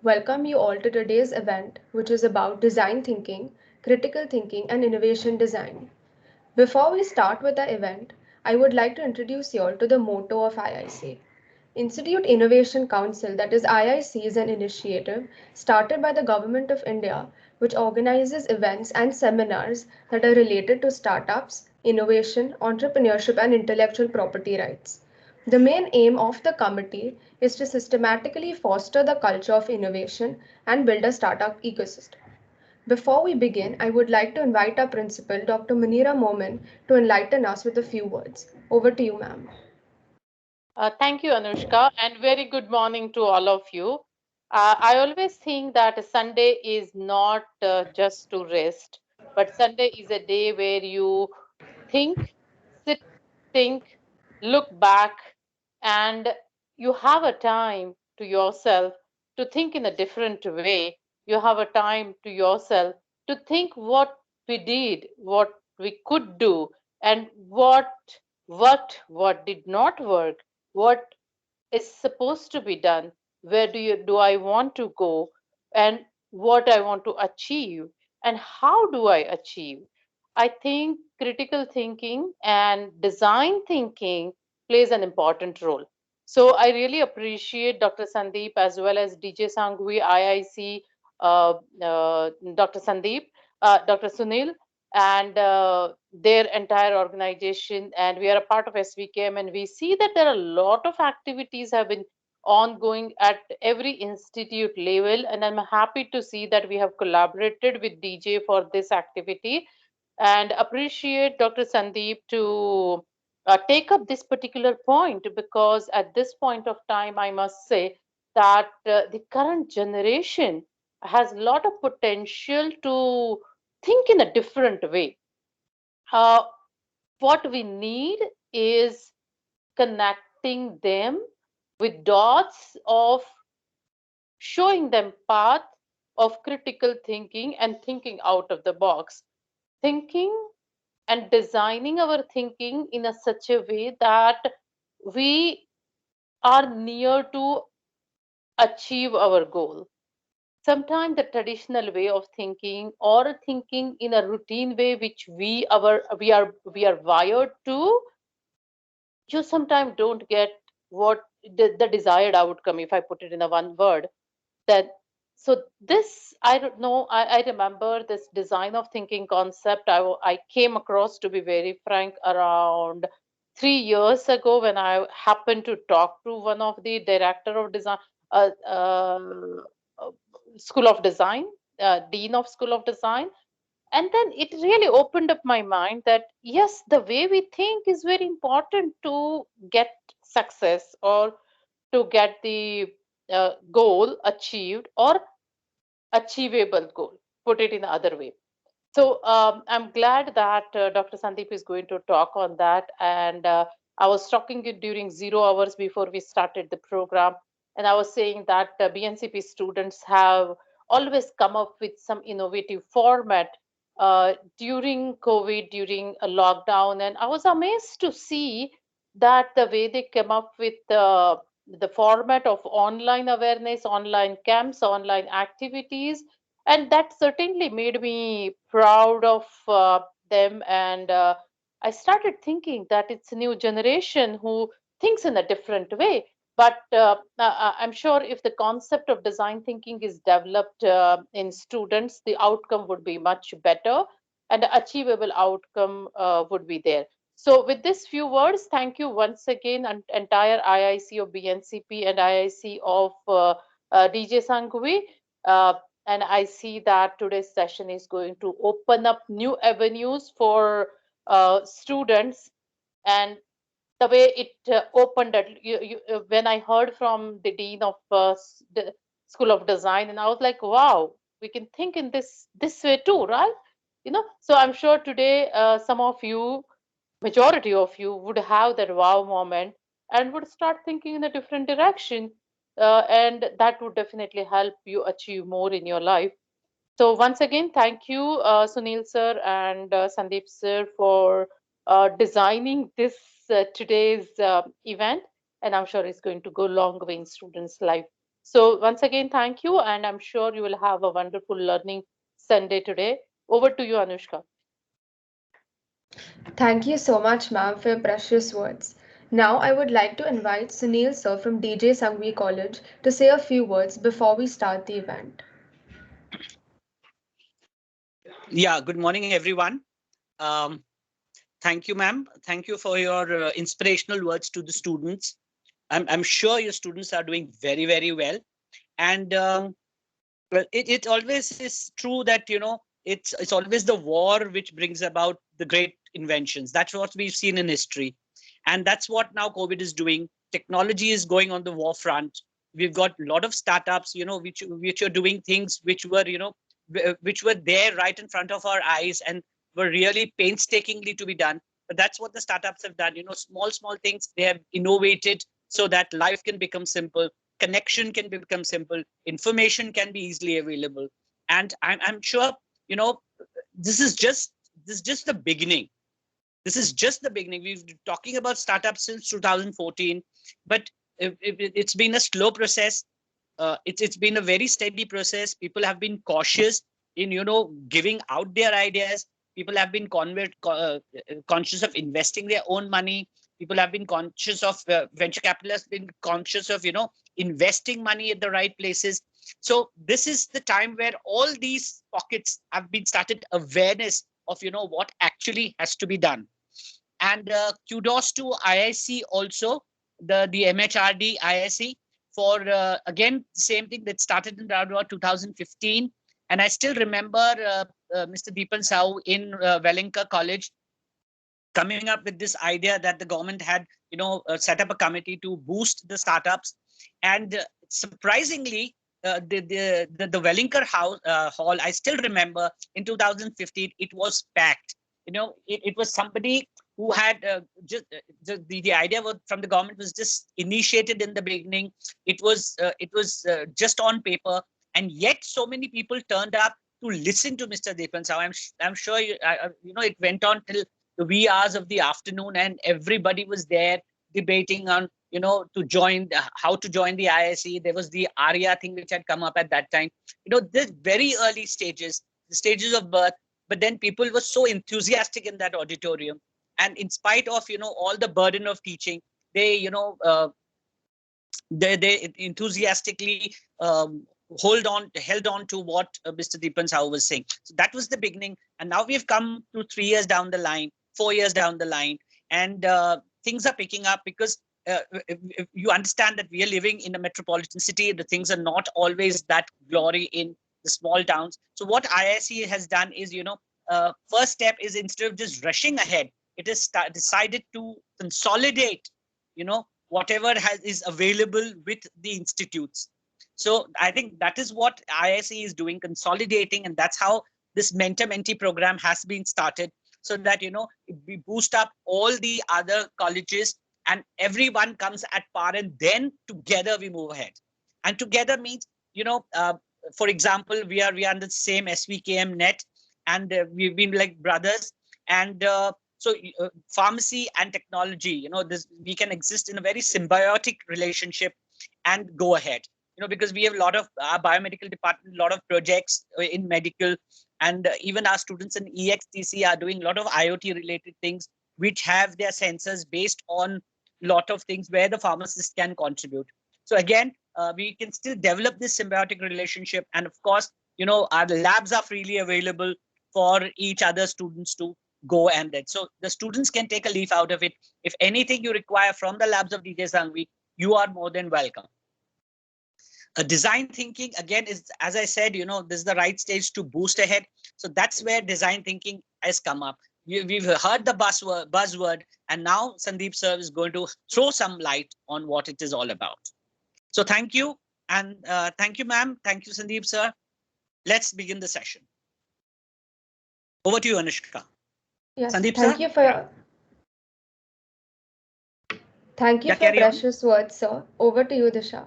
welcome you all to today's event, which is about design thinking, critical thinking, and innovation design. Before we start with the event, I would like to introduce you all to the motto of IIC. Institute Innovation Council, that is IIC, is an initiative started by the Government of India which organizes events and seminars that are related to startups, innovation, entrepreneurship, and intellectual property rights. The main aim of the committee is to systematically foster the culture of innovation and build a startup ecosystem. Before we begin, I would like to invite our principal, Dr. Munira Momin, to enlighten us with a few words. Over to you, ma'am. Thank you, Anushka, and very good morning to all of you. I always think that Sunday is not just to rest, but Sunday is a day where you think, sit, think, look back, and you have a time to yourself to think in a different way. You have a time to yourself to think what we did, what we could do, and what did not work, what is supposed to be done, where do I want to go, and what I want to achieve, and how do I achieve. I think critical thinking and design thinking plays an important role. So I really appreciate Dr. Sandeep as well as DJ Sangvi, IIC, Dr. Sandeep, Dr. Sunil, and their entire organization. And we are a part of SVKM, and we see that there are a lot of activities have been ongoing at every institute level. And I'm happy to see that we have collaborated with DJ for this activity, and appreciate Dr. Sandeep to take up this particular point, because at this point of time, I must say that the current generation has a lot of potential to think in a different way. Uh, what we need is connecting them with dots of showing them path of critical thinking and thinking out of the box, thinking and designing our thinking in a such a way that we are near to achieve our goal. Sometimes the traditional way of thinking, or thinking in a routine way which we are wired to, you sometimes don't get what the desired outcome, if I put it in a one word. That So this, I don't know, I remember this design of thinking concept. I came across, to be very frank, around 3 years ago, when I happened to talk to one of the director of design, uh, uh, uh, school of design, dean of school of design. And then it really opened up my mind that yes, the way we think is very important to get success, or to get the goal achieved, or achievable goal, put it in the other way. So I'm glad that Dr. Sandeep is going to talk on that. And I was talking it during 0 hours before we started the program, and I was saying that BNCP students have always come up with some innovative format during COVID, during a lockdown, and I was amazed to see that the way they came up with the format of online awareness, online camps, online activities, and that certainly made me proud of them. And I started thinking that it's a new generation who thinks in a different way. But I'm sure if the concept of design thinking is developed in students, the outcome would be much better, and the achievable outcome would be there. So with these few words, thank you once again, entire IIC of BNCP and IIC of DJ Sangvi. Uh, and I see that today's session is going to open up new avenues for students. And the way it opened at when I heard from the dean of the School of Design, and I was like, wow, we can think in this way too, right? So I'm sure today some of you, majority of you, would have that wow moment and would start thinking in a different direction, and that would definitely help you achieve more in your life. So once again, thank you, Sunil sir and Sandeep sir, for designing this today's event, and I'm sure it's going to go long way in students' life. So, once again, thank you, and I'm sure you will have a wonderful learning Sunday today. Over to you, Anushka. Thank you so much, ma'am, for your precious words. Now, I would like to invite Sunil sir from DJ Sangvi College to say a few words before we start the event. Yeah, good morning, everyone. Um, Thank you, ma'am. Thank you for your inspirational words to the students. I'm sure your students are doing very, very well. And well, it always is true that, it's always the war which brings about the great inventions. That's what we've seen in history. And that's what now COVID is doing. Technology is going on the war front. We've got a lot of startups, which are doing things which were, which were there right in front of our eyes and were really painstakingly to be done. But that's what the startups have done. Small things they have innovated so that life can become simple, connection can become simple, information can be easily available. And I'm sure, you know, this is just the beginning. This is just the beginning. We've been talking about startups since 2014, but it's been a slow process. It's been a very steady process. People have been cautious in giving out their ideas. People have been conscious of investing their own money. People have been conscious of venture capitalists, been conscious of investing money at the right places. So this is the time where all these pockets have been started awareness of what actually has to be done. And kudos to IIC also, the MHRD IIC, for again same thing that started in around about 2015. And I still remember Mr. Deepan Sahu in Wellinka College coming up with this idea that the government had set up a committee to boost the startups. And surprisingly, the Wellinker house hall, I still remember in 2015 it was packed. It was somebody who had just the idea was, from the government, was just initiated in the beginning. It was just on paper, and yet so many people turned up to listen to Mr. Deepan Sahu. I'm sure it went on till the wee hours of the afternoon, and everybody was there debating on to join how to join the ISE. There was the ARIA thing which had come up at that time. This very early stages, the stages of birth. But then people were so enthusiastic in that auditorium, and in spite of all the burden of teaching, they they enthusiastically held on to what Mr. Deepan Sahu was saying. So that was the beginning, and now we've come to 3 years down the line, 4 years down the line, and things are picking up because if you understand that we are living in a metropolitan city. The things are not always that glory in the small towns. So what IIC has done is, first step is, instead of just rushing ahead, it has decided to consolidate, whatever is available with the institutes. So I think that is what ISE is doing, consolidating, and that's how this mentor-mentee program has been started, so that we boost up all the other colleges and everyone comes at par, and then together we move ahead. And together means, for example, we are under the same SVKM net, and we've been like brothers. And so pharmacy and technology, this we can exist in a very symbiotic relationship and go ahead. Because we have a lot of our biomedical department, a lot of projects in medical, and even our students in EXTC are doing a lot of IoT related things, which have their sensors based on a lot of things where the pharmacist can contribute. So again, we can still develop this symbiotic relationship, and of course, our labs are freely available for each other students to go and that. So the students can take a leaf out of it. If anything you require from the labs of DJ Sangvi, you are more than welcome. Design thinking, again, is, as I said, this is the right stage to boost ahead. So that's where design thinking has come up. We've heard the buzzword, and now Sandeep sir is going to throw some light on what it is all about. So thank you, and thank you, ma'am. Thank you, Sandeep sir. Let's begin the session. Over to you, Anushka. Yes, Sandeep sir? thank you Yeah, for your carry on. precious words, sir. Over to you, Disha.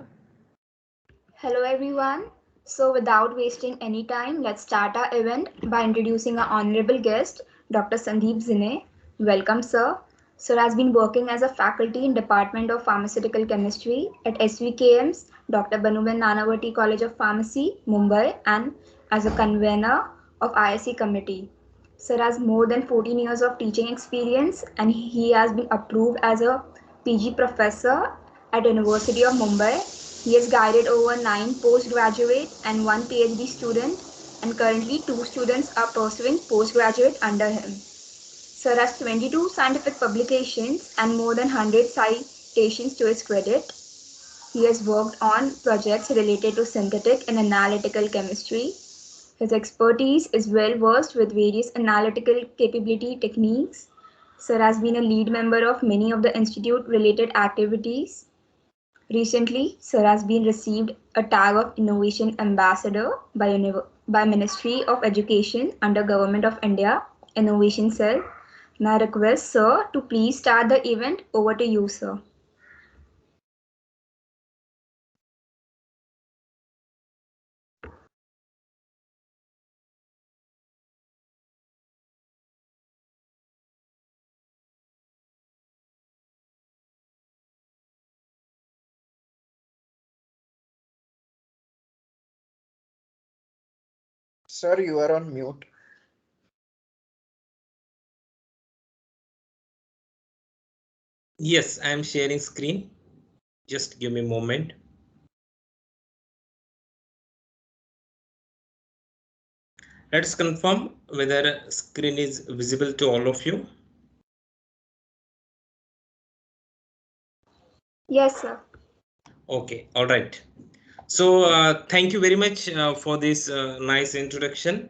Hello everyone. So without wasting any time, let's start our event by introducing our honorable guest, Dr. Sandeep Zine. Welcome, sir. Sir has been working as a faculty in Department of Pharmaceutical Chemistry at SVKM's Dr. Banuben Nanavati College of Pharmacy, Mumbai, and as a convener of ISC committee. Sir has more than 14 years of teaching experience and he has been approved as a PG professor at University of Mumbai. He has guided over 9 postgraduate and 1 PhD student, and currently 2 students are pursuing postgraduate under him. Sir has 22 scientific publications and more than 100 citations to his credit. He has worked on projects related to synthetic and analytical chemistry. His expertise is well versed with various analytical capability techniques. Sir has been a lead member of many of the institute related activities. Recently, Sir has been received a tag of Innovation Ambassador by Ministry of Education under Government of India Innovation Cell. And I request Sir to please start the event. Over to you, Sir. Sir, you are on mute. Yes, I am sharing screen. Just give me a moment. Let's confirm whether screen is visible to all of you. Yes, sir. Okay, all right. So thank you very much for this nice introduction,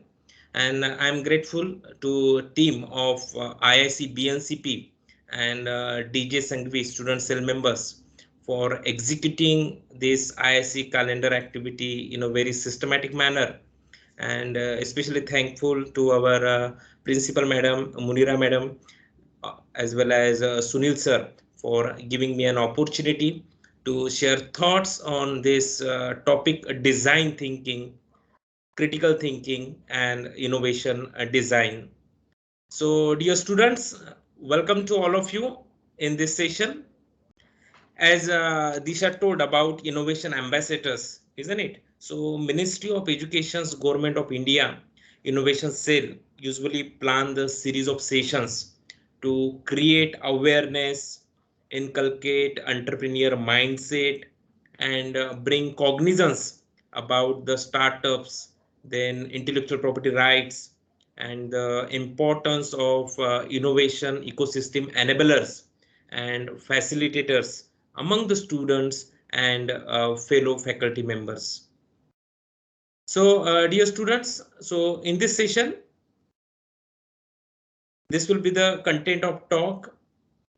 and I'm grateful to team of IIC BNCP and DJ Sangvi student cell members for executing this IIC calendar activity in a very systematic manner, and especially thankful to our principal madam Munira madam as well as Sunil sir for giving me an opportunity to share thoughts on this topic: design thinking, critical thinking, and innovation design. So, dear students, welcome to all of you in this session. As Disha told about innovation ambassadors, isn't it? So, Ministry of Education's Government of India Innovation Cell usually plan the series of sessions to create awareness, inculcate entrepreneur mindset, and bring cognizance about the startups, then intellectual property rights, and the importance of innovation ecosystem enablers and facilitators among the students and fellow faculty members. So, dear students, so in this session, this will be the content of talk,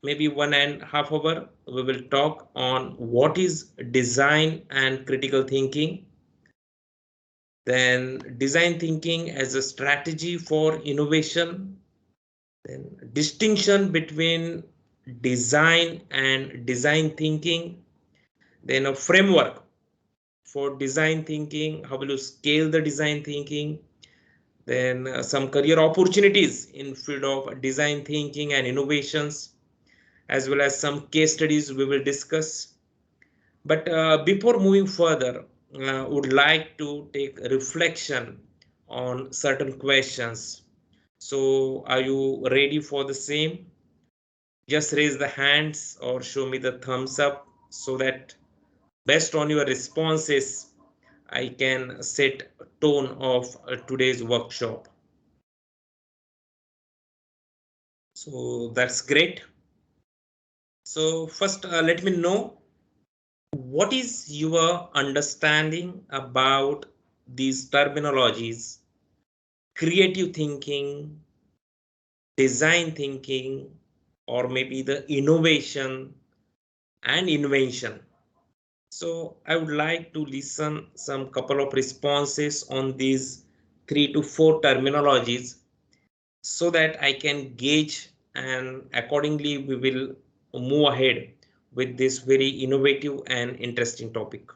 maybe 1.5 hours. We will talk on what is design and critical thinking, then design thinking as a strategy for innovation, then distinction between design and design thinking, then a framework for design thinking, how will you scale the design thinking, then some career opportunities in field of design thinking and innovations, as well as some case studies we will discuss. But before moving further, would like to take a reflection on certain questions. So are you ready for the same? Just raise the hands or show me the thumbs up so that based on your responses, I can set tone of today's workshop. So that's great. So first, let me know what is your understanding about these terminologies: creative thinking, design thinking, or maybe the innovation and invention. So I would like to listen some couple of responses on these 3 to 4 terminologies so that I can gauge, and accordingly we will move ahead with this very innovative and interesting topic.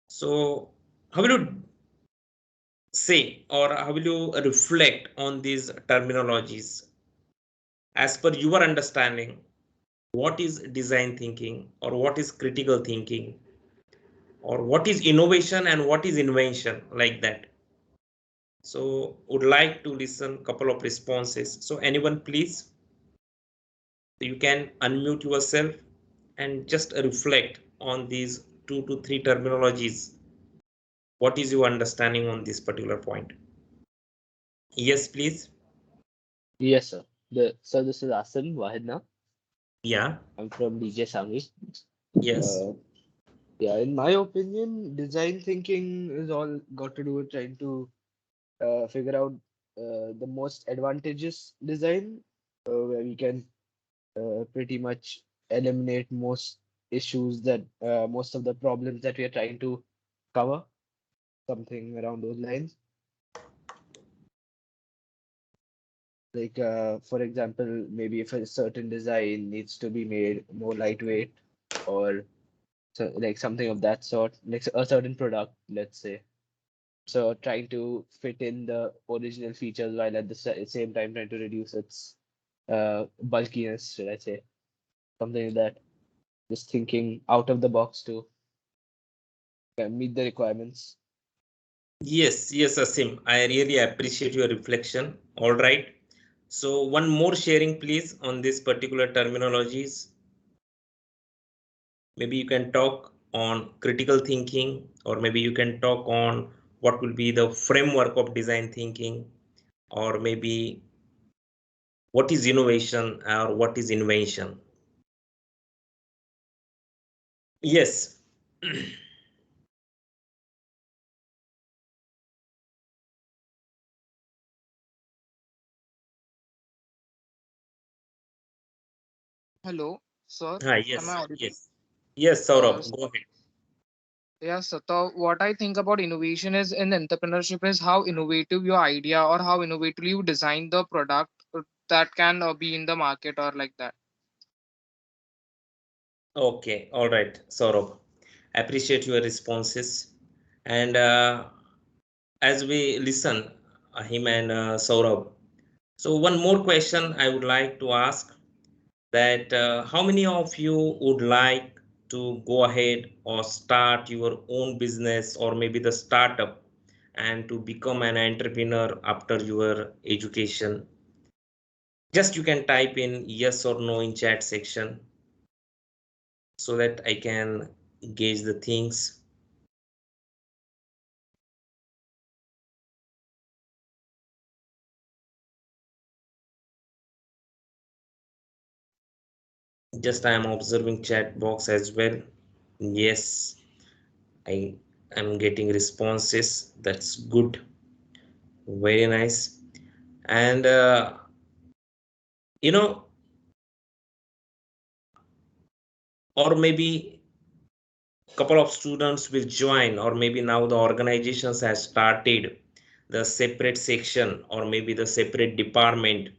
So how will you say or how will you reflect on these terminologies? as per your understanding, what is design thinking, or what is critical thinking, or what is innovation and what is invention, like that. So would like to listen couple of responses. So anyone please, you can unmute yourself and just reflect on these 2 to 3 terminologies. What is your understanding on this particular point? Yes, please. Yes, sir. So this is Asim Wahidna. Yeah. I'm from DJ Sami. Yes. Uh, yeah, in my opinion, design thinking is all got to do with trying to figure out the most advantageous design where we can pretty much eliminate most issues that most of the problems that we are trying to cover, something around those lines. Like, for example, maybe if a certain design needs to be made more lightweight or so, like something of that sort, like a certain product, let's say. So trying to fit in the original features while at the same time trying to reduce its bulkiness, should I say, something like that. Just thinking out of the box to meet the requirements. Yes, yes, Asim. I really appreciate your reflection. All right. So one more sharing, please, on this particular terminologies. Maybe you can talk on critical thinking, or maybe you can talk on what will be the framework of design thinking, or maybe what is innovation or what is invention. Yes. Hello, sir. Am I Yes, audible? yes. Yes, Uh, Saurabh, s- go ahead. yeah, so what I think about innovation is in entrepreneurship is how innovative your idea or how innovatively you design the product that can be in the market or like that. Okay, all right, Saurabh. Appreciate your responses. And as we listen, him and Saurabh. So one more question I would like to ask, that how many of you would like to go ahead or start your own business or maybe the startup and to become an entrepreneur after your education? Just you can type in yes or no in chat section so that I can gauge the things. Just I am observing chat box as well. Yes, I am getting responses. That's good. Very nice. And you know, or maybe couple of students will join, or maybe now the organizations has started the separate section or maybe the separate department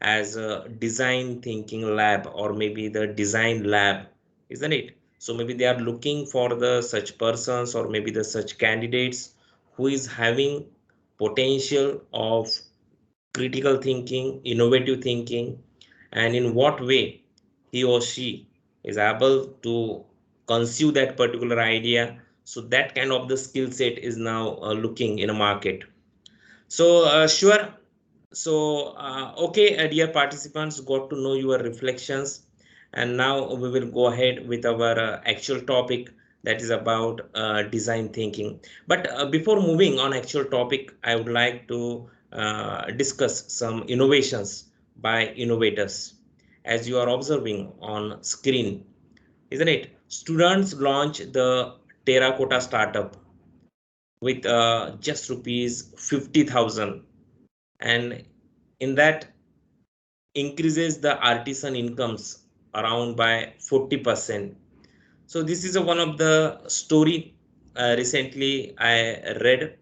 as a design thinking lab or maybe the design lab, isn't it? So maybe they are looking for the such persons or maybe the such candidates who is having potential of critical thinking, innovative thinking, and in what way he or she is able to conceive that particular idea. So that kind of the skill set is now looking in a market. So sure. So okay, dear participants, got to know your reflections, and now we will go ahead with our actual topic, that is about design thinking. But before moving on actual topic, I would like to discuss some innovations by innovators. As you are observing on screen, isn't it? Students launch the terracotta startup with just rupees 50,000, and in that increases the artisan incomes around by 40%. So this is one of the story recently I read.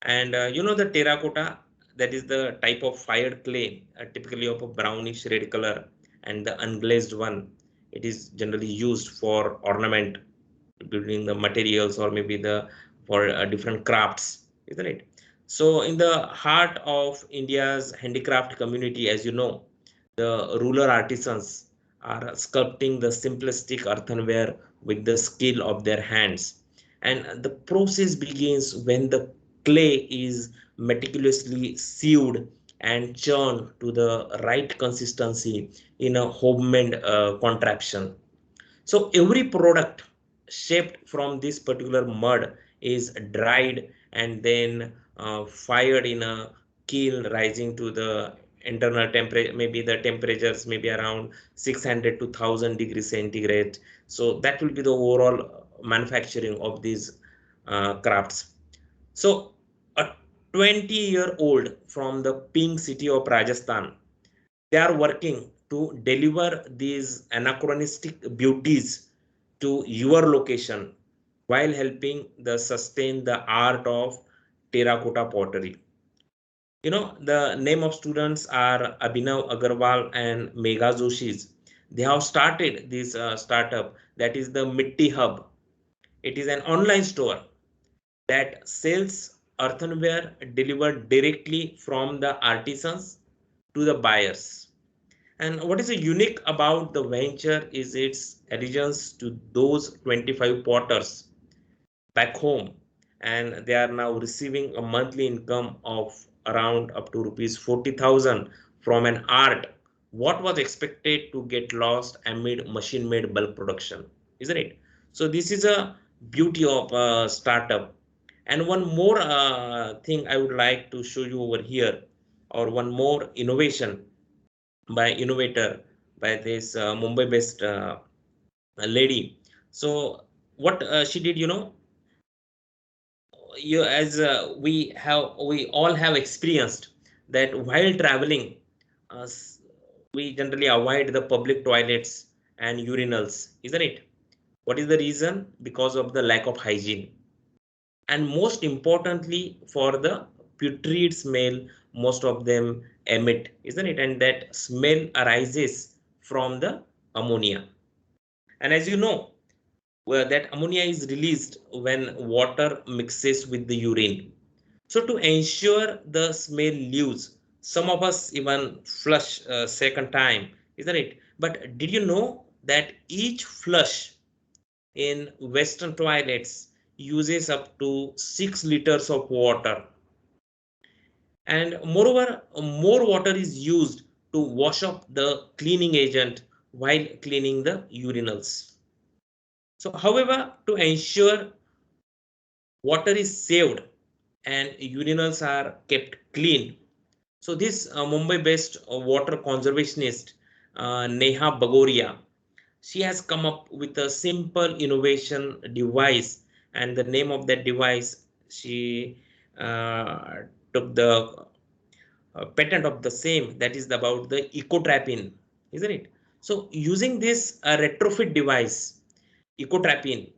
And the terracotta, that is the type of fired clay, typically of a brownish red color, and the unglazed one, it is generally used for ornament, building the materials or maybe the for different crafts, isn't it? So in the heart of India's handicraft community, as you know, The rural artisans are sculpting the simplistic earthenware with the skill of their hands. And the process begins when the clay is meticulously sieved and churned to the right consistency in a homemade contraption. So every product shaped from this particular mud is dried and then fired in a kiln rising to the internal temperature, maybe the temperatures maybe around 600 to 1000 degrees centigrade. So that will be the overall manufacturing of these crafts. So a 20-year-old from the pink city of Rajasthan, they are working to deliver these anachronistic beauties to your location while helping the sustain the art of terracotta pottery. You know, the name of students are Abhinav Agarwal and Megha Joshis. They have started this startup, that is the Mitti Hub. It is an online store that sells earthenware delivered directly from the artisans to the buyers. And what is unique about the venture is its allegiance to those 25 potters back home, and they are now receiving a monthly income of around up to rupees 40,000 from an art what was expected to get lost amid machine made bulk production, isn't it? So this is a beauty of a startup. And one more thing I would like to show you over here, or one more innovation by innovator by this Mumbai based lady. So what she did, you know, you as we all have experienced that while traveling, uh, we generally avoid the public toilets and urinals, isn't it? What is the reason? Because of the lack of hygiene, and most importantly for the putrid smell most of them emit, isn't it? And that smell arises from the ammonia. And as you know, where that ammonia is released when water mixes with the urine. So to ensure the smell leaves, some of us even flush a second time, isn't it? But did you know that each flush in Western toilets uses up to 6 liters of water? And moreover, more water is used to wash up the cleaning agent while cleaning the urinals. So, however, to ensure water is saved and urinals are kept clean, so this Mumbai-based water conservationist Neha Bagoria, she has come up with a simple innovation device, and the name of that device she took the patent of the same, that is about the ecotrapin, isn't it? So using this retrofit device, ecotrapin,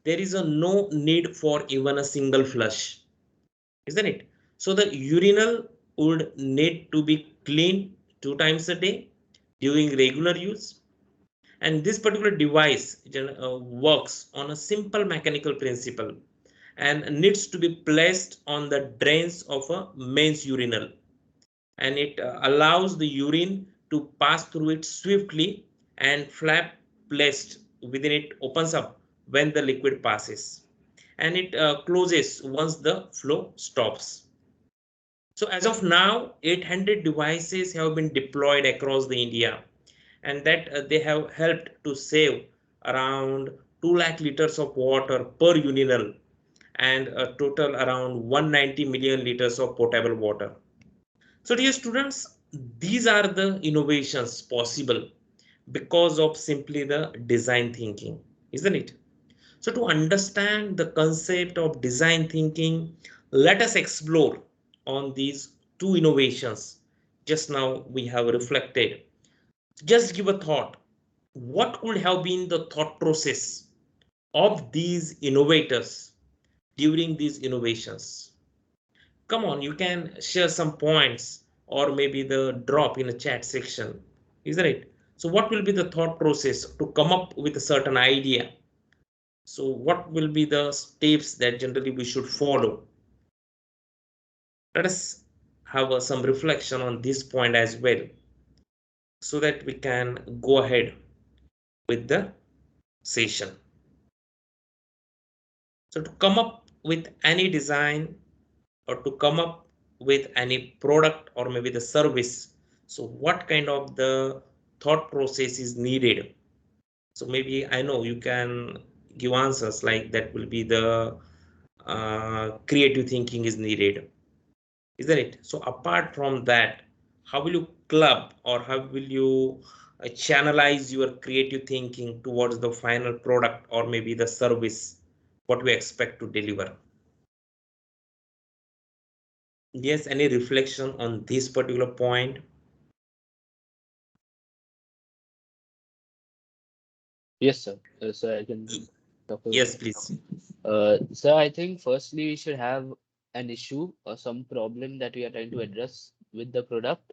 there is a no need for even a single flush, isn't it? So the urinal would need to be cleaned 2 times a day during regular use. And this particular device works on a simple mechanical principle and needs to be placed on the drains of a men's urinal, and it allows the urine to pass through it swiftly, and flap placed within it opens up when the liquid passes, and it closes once the flow stops. So as of now, 800 devices have been deployed across the India, and that they have helped to save around 2 lakh liters of water per urinal, and a total around 190 million liters of potable water. So dear students, these are the innovations possible because of simply the design thinking, isn't it? So to understand the concept of design thinking, let us explore on these two innovations. Just now we have reflected. Just give a thought. What could have been the thought process of these innovators during these innovations? Come on, you can share some points or maybe the drop in a chat section, isn't it? So what will be the thought process to come up with a certain idea? So what will be the steps that generally we should follow? Let us have some reflection on this point as well. so that we can go ahead with the session. So to come up with any design or to come up with any product or maybe the service, so what kind of the thought process is needed? So maybe I know you can give answers like that will be the creative thinking is needed, isn't it? So apart from that, how will you club or how will you channelize your creative thinking towards the final product or maybe the service what we expect to deliver? Yes, any reflection on this particular point? Yes, sir. So I can talk about Yes, it. please. So I think firstly we should have an issue or some problem that we are trying to address with the product.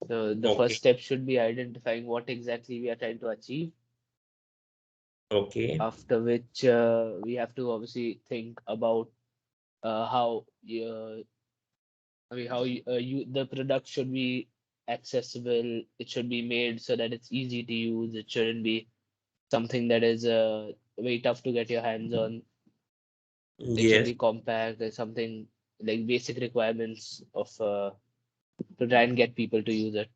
So the first Okay, step should be identifying what exactly we are trying to achieve. okay. After which we have to obviously think about how the product should be accessible. It should be made so that it's easy to use. It shouldn't be something that is very tough to get your hands on. It should Yes, be compact. There's something like basic requirements of to try and get people to use it.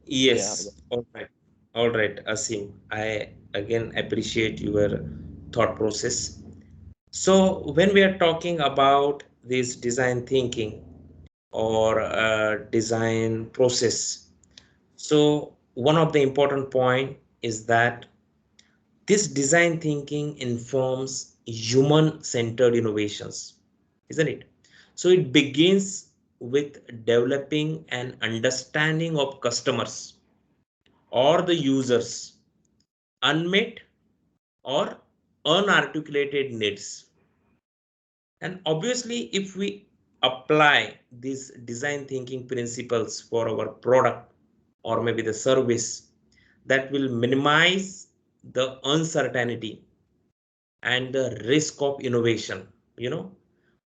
Yeah. yes. All right, Asim. I again appreciate your thought process. So when we are talking about this design thinking or design process, so one of the important point is that this design thinking informs human-centered innovations, isn't it? So it begins with developing an understanding of customers or the users' unmet or unarticulated needs. And obviously, if we apply these design thinking principles for our product or maybe the service, that will minimize the uncertainty and the risk of innovation, you know,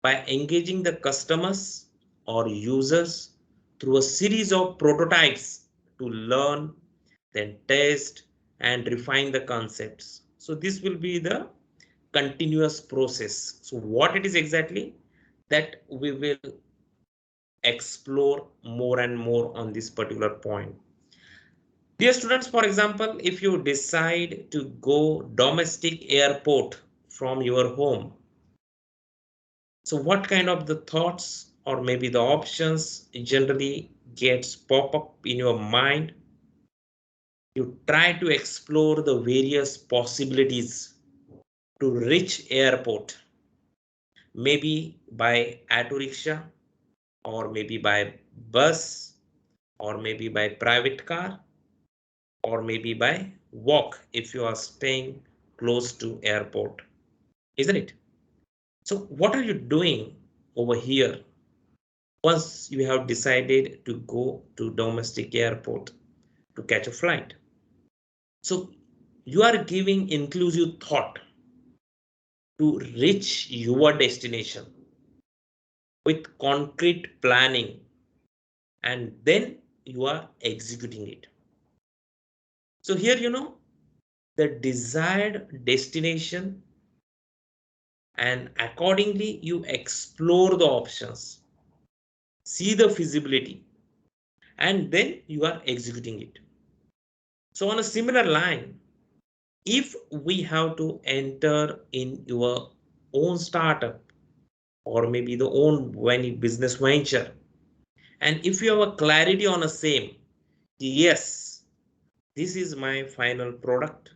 by engaging the customers or users through a series of prototypes to learn, then test and refine the concepts. So this will be the continuous process. So what it is exactly that we will explore more and more on this particular point. Dear students, for example, if you decide to go domestic airport from your home, so what kind of the thoughts or maybe the options generally gets pop up in your mind? You try to explore the various possibilities to reach airport, maybe by auto rickshaw or maybe by bus or maybe by private car or maybe by walk if you are staying close to airport, isn't it? So what are you doing over here once you have decided to go to domestic airport to catch a flight? So you are giving inclusive thought to reach your destination with concrete planning and then you are executing it. So here, the desired destination and accordingly you explore the options, see the feasibility, and then you are executing it. So on a similar line, if we have to enter in your own startup or maybe the own business venture, and if you have a clarity on a same, yes, this is my final product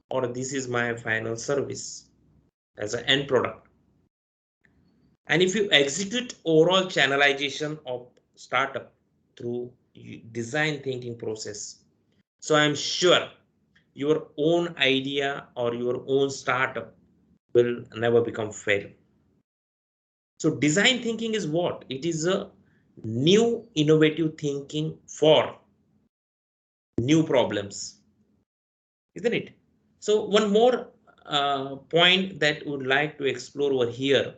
or this is my final service as an end product. And if you execute overall channelization of startup through design thinking process, so I'm sure your own idea or your own startup will never become fail. So design thinking is what? It is a new innovative thinking for new problems, isn't it? So one more point that would like to explore over here,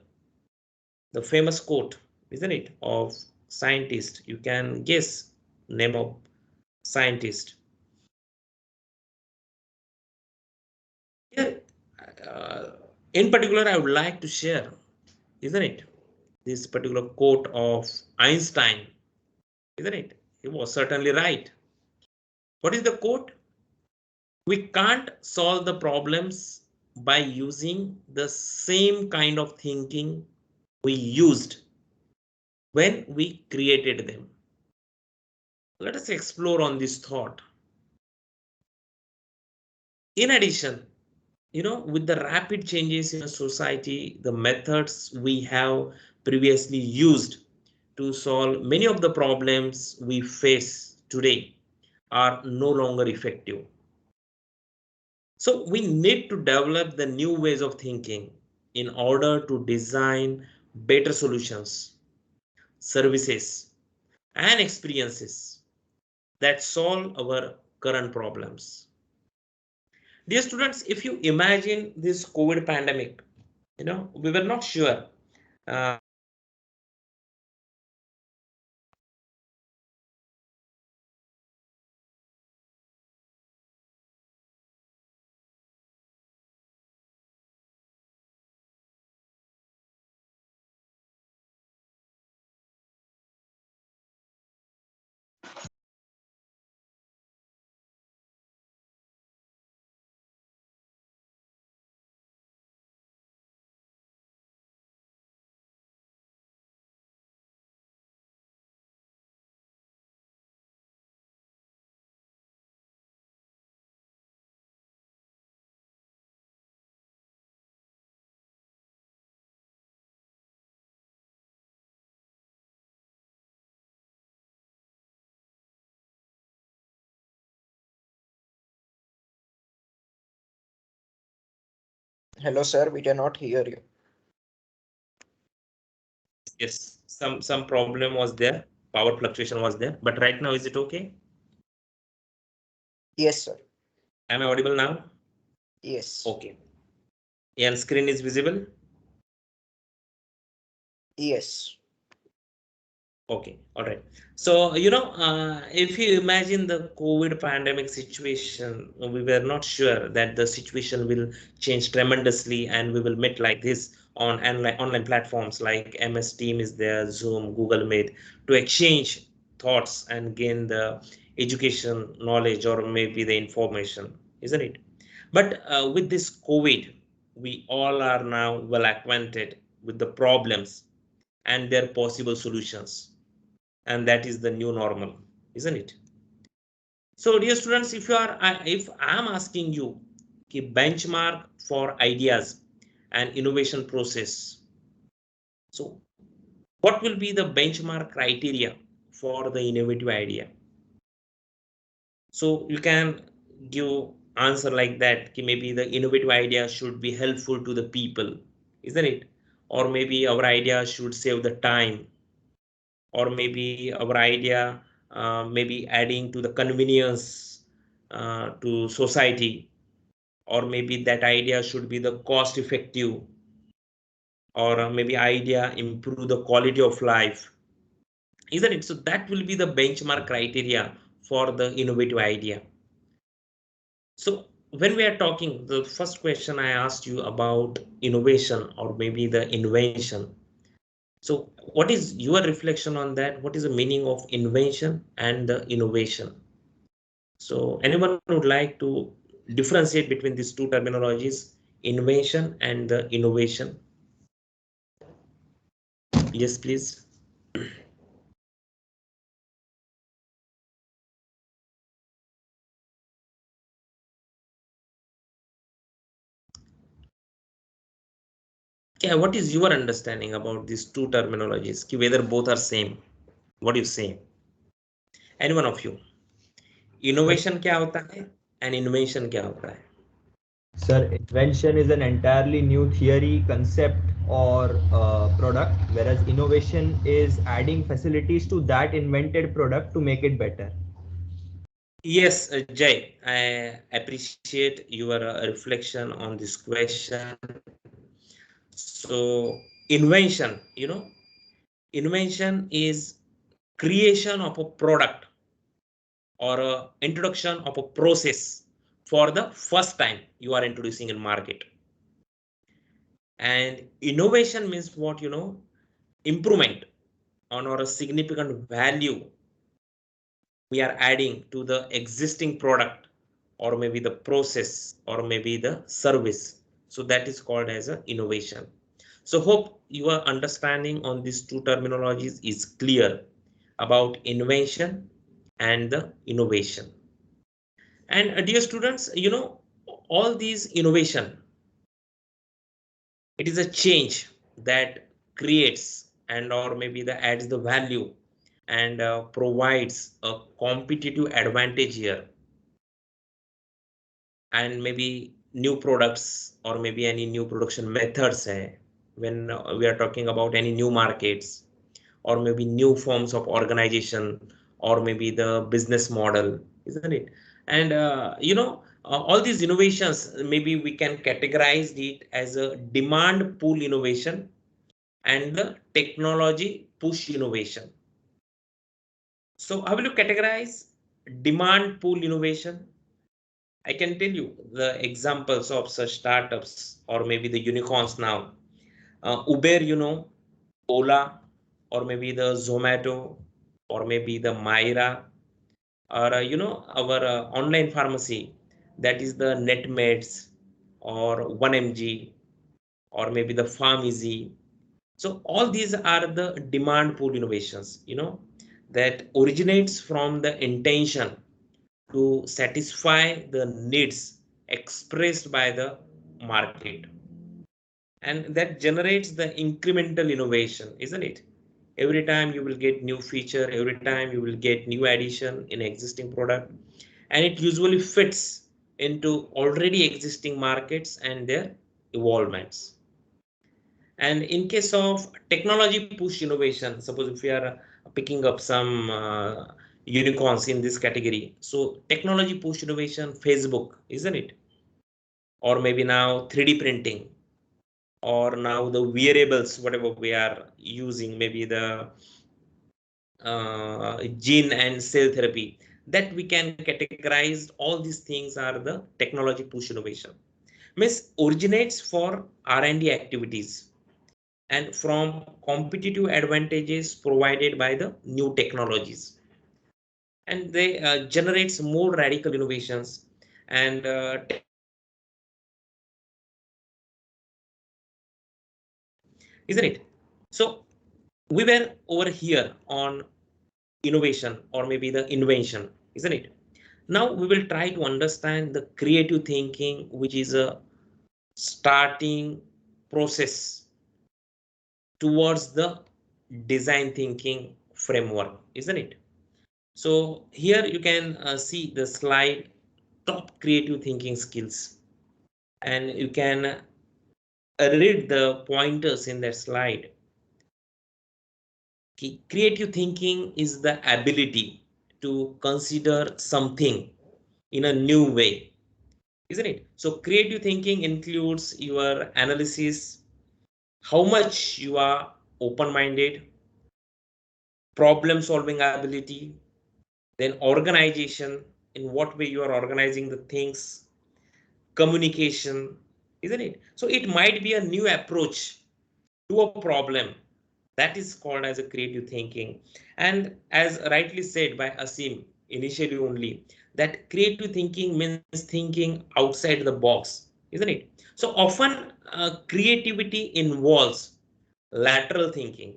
the famous quote, isn't it, of scientist. You can guess name of scientist. Here, in particular, I would like to share, isn't it, this particular quote of Einstein, isn't it? He was certainly right. What is the quote? We can't solve the problems by using the same kind of thinking we used when we created them. Let us explore on this thought. In addition, with the rapid changes in a society, the methods we have previously used to solve many of the problems we face today are no longer effective. So we need to develop the new ways of thinking in order to design better solutions, services, and experiences that solve our current problems. Dear students, if you imagine this COVID pandemic, we were not sure. Hello, sir. We cannot hear you. Yes, some problem was there, power fluctuation was there, but right now is it okay? Yes, sir. Am I audible now? Yes. Okay. And screen is visible? Yes. Okay, all right. So, if you imagine the COVID pandemic situation, we were not sure that the situation will change tremendously and we will meet like this on online platforms like MS Team is there, Zoom, Google Meet to exchange thoughts and gain the education, knowledge, or maybe the information, isn't it? But with this COVID, we all are now well acquainted with the problems and their possible solutions, and that is the new normal, isn't it? So dear students, if I am asking you a benchmark for ideas and innovation process, so what will be the benchmark criteria for the innovative idea? So you can give answer like that, maybe the innovative idea should be helpful to the people, isn't it? Or maybe our idea should save the time, or maybe our idea maybe adding to the convenience to society, or maybe that idea should be the cost effective, or maybe idea improve the quality of life, isn't it? So that will be the benchmark criteria for the innovative idea. So when we are talking, the first question I asked you about innovation or maybe the invention. So what is your reflection on that? What is the meaning of invention and the innovation? So anyone would like to differentiate between these two terminologies, invention and the innovation? Yes, please. Yeah, what is your understanding about these two terminologies? Whether both are same? What do you say? Any one of you? Innovation क्या होता है and invention क्या होता है? Sir, invention is an entirely new theory, concept, or product, whereas innovation is adding facilities to that invented product to make it better. Yes, Jay, I appreciate your reflection on this question. So, invention, invention is creation of a product or a introduction of a process for the first time you are introducing in market. And innovation means what, improvement on or a significant value we are adding to the existing product, or maybe the process, or maybe the service. So that is called as a innovation. So hope your understanding on these two terminologies is clear about invention and the innovation. And dear students, all these innovation, it is a change that creates and or maybe that adds the value and provides a competitive advantage here, and maybe new products or maybe any new production methods when we are talking about any new markets, or maybe new forms of organization, or maybe the business model, isn't it? And all these innovations, maybe we can categorize it as a demand pull innovation and the technology push innovation. So how will you categorize demand pull innovation? I can tell you the examples of such startups or maybe the unicorns now. Uber, Ola, or maybe the Zomato, or maybe the Myra, or our online pharmacy, that is the Netmeds, or 1mg, or maybe the Farm Easy. So all these are the demand pull innovations, that originates from the intention to satisfy the needs expressed by the market, and that generates the incremental innovation, isn't it? Every time you will get new feature, every time you will get new addition in existing product, and it usually fits into already existing markets and their evolvements. And in case of technology push innovation, suppose if we are picking up some unicorns in this category, so technology push innovation, Facebook, isn't it? Or maybe now 3D printing, or now the wearables, whatever we are using, maybe the gene and cell therapy, that we can categorize all these things are the technology push innovation. Means originates for R&D activities and from competitive advantages provided by the new technologies, and they generates more radical innovations, and isn't it? So we were over here on innovation or maybe the invention, isn't it? Now we will try to understand the creative thinking, which is a starting process towards the design thinking framework, isn't it? So here you can see the slide, top creative thinking skills, and you can read the pointers in that slide. Creative thinking is the ability to consider something in a new way, isn't it? So creative thinking includes your analysis, how much you are open-minded, problem solving ability, then organization, in what way you are organizing the things, communication, isn't it? So it might be a new approach to a problem, that is called as a creative thinking. And as rightly said by Asim initially only, that creative thinking means thinking outside the box, isn't it? So often creativity involves lateral thinking,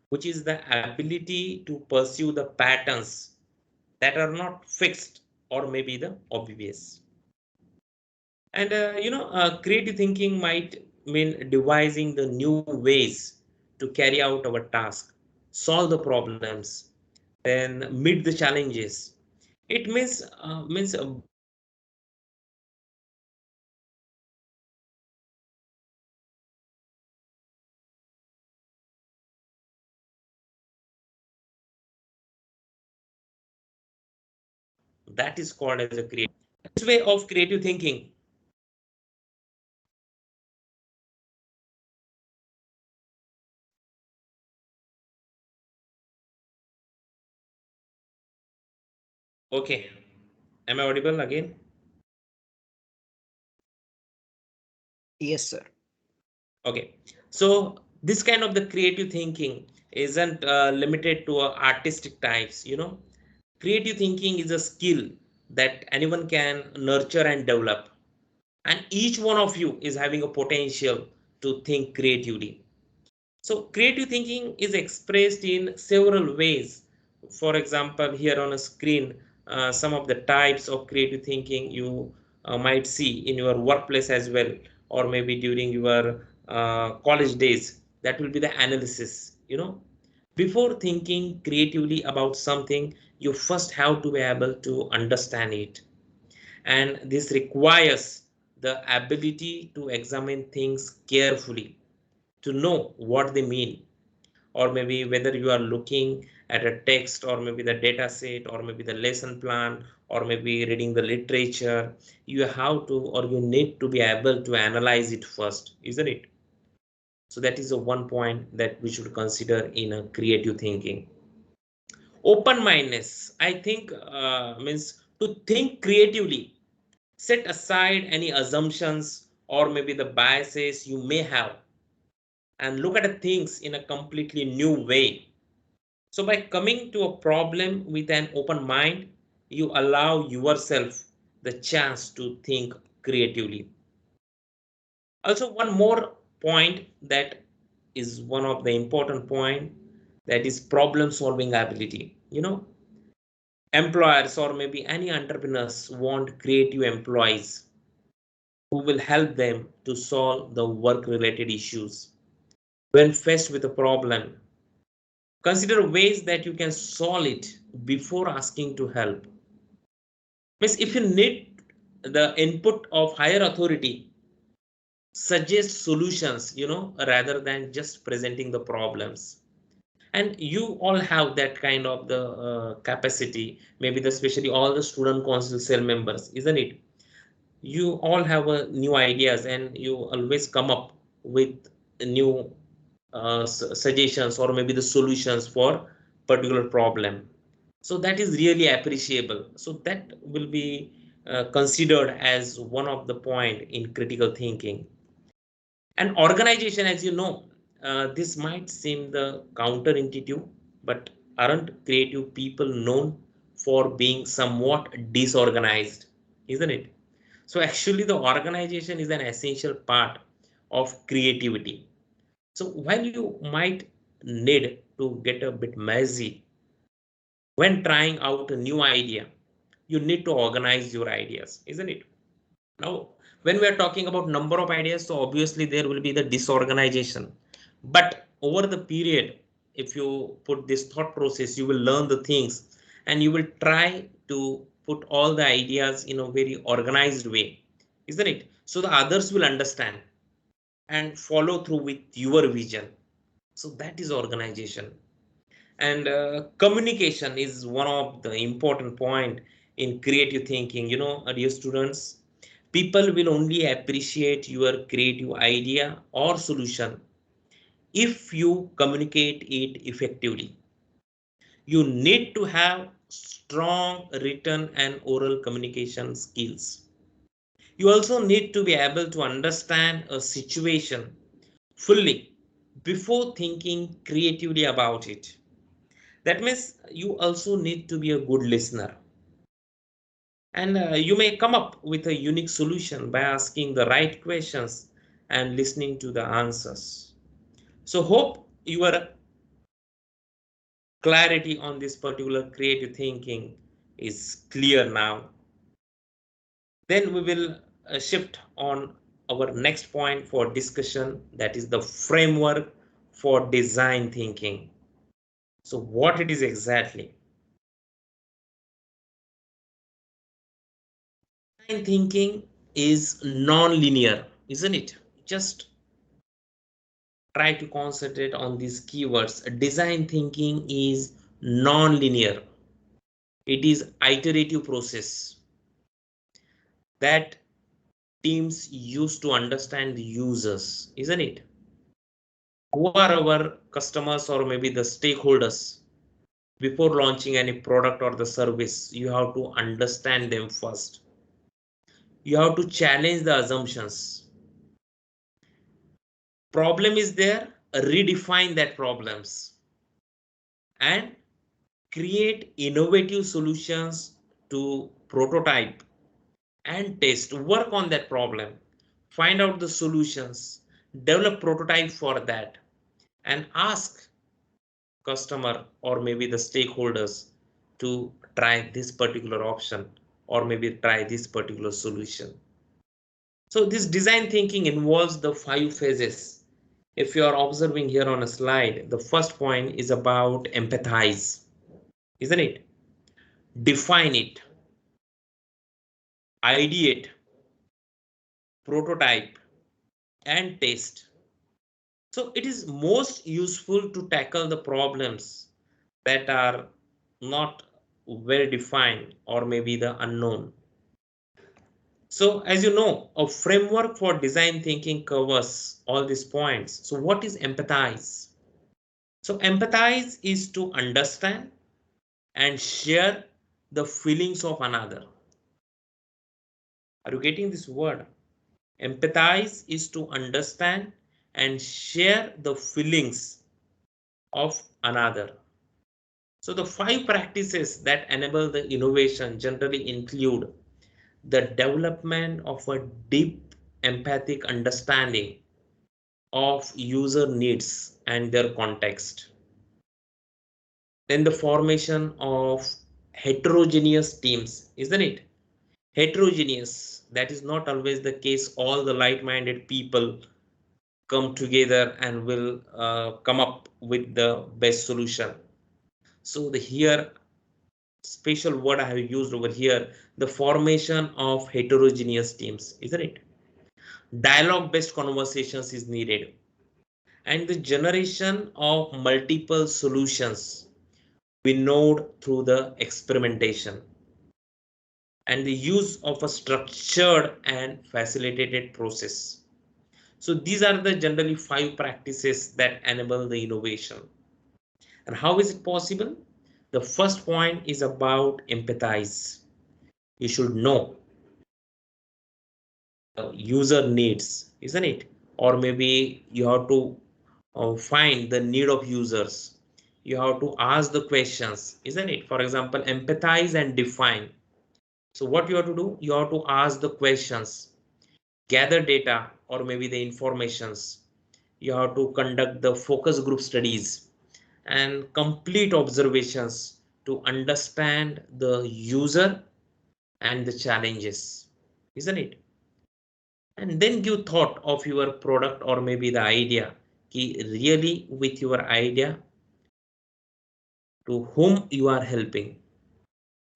which is the ability to pursue the patterns that are not fixed or maybe the obvious. And creative thinking might mean devising the new ways to carry out our task, solve the problems, then meet the challenges. It means that is called as a creative. This way of creative thinking, Okay. Am I audible again? Yes, sir. Okay. So this kind of the creative thinking isn't limited to artistic types, you know. Creative thinking is a skill that anyone can nurture and develop. And each one of you is having a potential to think creatively. So creative thinking is expressed in several ways. For example, here on a screen, some of the types of creative thinking you might see in your workplace as well, or maybe during your college days. That will be the analysis. You know, before thinking creatively about something, you first have to be able to understand it, and this requires the ability to examine things carefully to know what they mean, or maybe whether you are looking at a text, or maybe the data set, or maybe the lesson plan, or maybe reading the literature. You have to, or you need to be able to analyze it first, isn't it? So that is a one point that we should consider in a creative thinking. Open mindedness, I think, means to think creatively. Set aside any assumptions or maybe the biases you may have, and look at things in a completely new way. So by coming to a problem with an open mind, you allow yourself the chance to think creatively. Also, one more point that is one of the important point, that is problem solving ability. You know, employers or maybe any entrepreneurs want creative employees who will help them to solve the work related issues. When faced with a problem, consider ways that you can solve it before asking to help. Means if you need the input of higher authority, suggest solutions, you know, rather than just presenting the problems. And you all have that kind of the capacity, maybe the especially all the student council cell members, isn't it? You all have new ideas, and you always come up with new suggestions or maybe the solutions for particular problem. So that is really appreciable. So that will be considered as one of the point in critical thinking. And organization, as you know, this might seem the counterintuitive, but aren't creative people known for being somewhat disorganized, isn't it? So actually the organization is an essential part of creativity. So while you might need to get a bit messy when trying out a new idea, you need to organize your ideas, isn't it? Now, when we are talking about number of ideas, so obviously there will be the disorganization. But over the period, if you put this thought process, you will learn the things, and you will try to put all the ideas in a very organized way, isn't it? So the others will understand and follow through with your vision. So that is organization. And communication is one of the important point in creative thinking. You know, dear students, people will only appreciate your creative idea or solution if you communicate it effectively. You need to have strong written and oral communication skills. You also need to be able to understand a situation fully before thinking creatively about it. That means you also need to be a good listener. And you may come up with a unique solution by asking the right questions and listening to the answers. So hope your clarity on this particular creative thinking is clear now. Then we will shift on our next point for discussion, that is the framework for design thinking. So what it is exactly? Design thinking is non-linear, isn't it? Just try to concentrate on these keywords. Design thinking is non-linear. It is iterative process that teams use to understand the users, isn't it? Who are our customers or maybe the stakeholders? before launching any product or the service, you have to understand them first. You have to challenge the assumptions. Problem is there, redefine that problems and create innovative solutions to prototype and test. Work on that problem, find out the solutions, develop prototype for that, and ask customer or maybe the stakeholders to try this particular option or maybe try this particular solution. So this design thinking involves the 5 phases. If you are observing here on a slide, the first point is about empathize, isn't it? Define it, ideate, prototype, and test. So it is most useful to tackle the problems that are not well defined or maybe the unknown. So as you know, a framework for design thinking covers all these points. So what is empathize? So empathize is to understand and share the feelings of another. Are you getting this word? Empathize is to understand and share the feelings of another. So the 5 practices that enable the innovation generally include the development of a deep empathic understanding of user needs and their context. Then the formation of heterogeneous teams, isn't it? Heterogeneous, that is not always the case. All the like-minded people come together and will come up with the best solution. So the here special word I have used over here, the formation of heterogeneous teams, isn't it? Dialogue based conversations is needed, and the generation of multiple solutions winnowed through the experimentation, and the use of a structured and facilitated process. So these are the generally 5 practices that enable the innovation. And how is it possible? The first point is about empathize. You should know user needs, isn't it? Or maybe you have to find the need of users. You have to ask the questions, isn't it? For example, empathize and define. So what you have to do, you have to ask the questions, gather data or maybe the informations. You have to conduct the focus group studies and complete observations to understand the user and the challenges, isn't it? And then give thought of your product or maybe the idea. Really with your idea, to whom you are helping,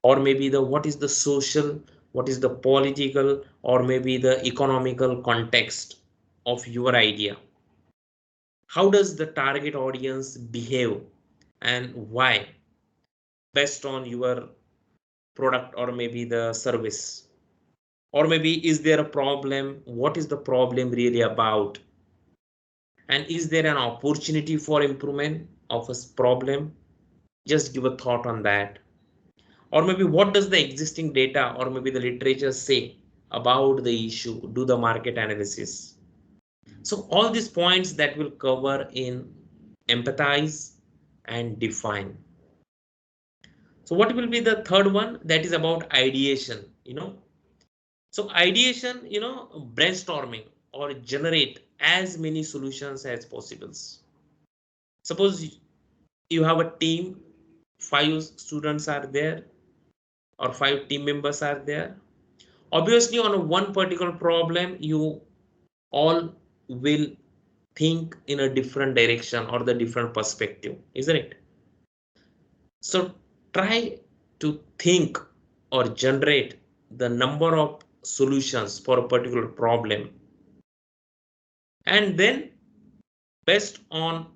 or maybe the what is the social, what is the political or maybe the economical context of your idea. How does the target audience behave and why, based on your product or maybe the service. Or maybe is there a problem, what is the problem really about, and is there an opportunity for improvement of a problem? Just give a thought on that. Or maybe what does the existing data or maybe the literature say about the issue? Do the market analysis. So all these points that will cover in empathize and define. So what will be the third one? That is about ideation, So ideation, brainstorming or generate as many solutions as possible. Suppose you have a team, 5 students are there or 5 team members are there. Obviously, on a one particular problem, you all will think in a different direction or the different perspective, isn't it? So try to think or generate the number of solutions for a particular problem. And then based on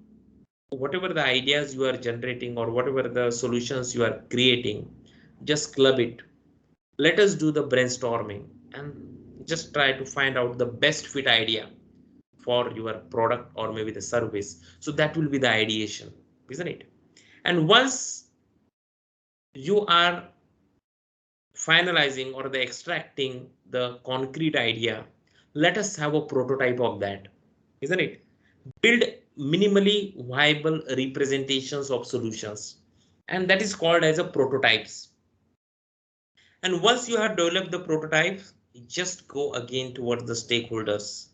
whatever the ideas you are generating or whatever the solutions you are creating, just club it. Let us do the brainstorming and just try to find out the best fit idea for your product or maybe the service. So that will be the ideation, isn't it? And once you are finalizing or the extracting the concrete idea, let us have a prototype of that, isn't it? Build minimally viable representations of solutions, and that is called as a prototypes. And once you have developed the prototypes, just go again towards the stakeholders,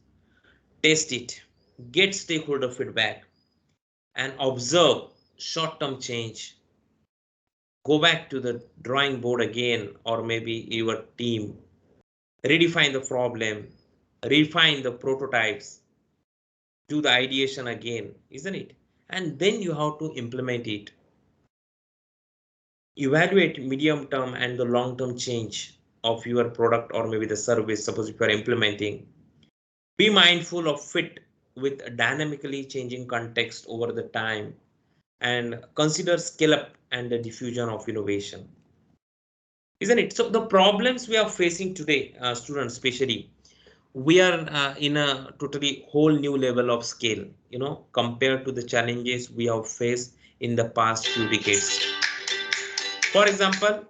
test it, get stakeholder feedback, and observe short-term change. Go back to the drawing board again, or maybe your team, redefine the problem, refine the prototypes, do the ideation again, isn't it? And then you have to implement it. Evaluate medium term and the long term change of your product or maybe the service. Suppose if you are implementing, be mindful of fit with a dynamically changing context over the time, and consider scale up and the diffusion of innovation, isn't it? So the problems we are facing today, students especially, we are in a totally whole new level of scale, compared to the challenges we have faced in the past few decades. For example,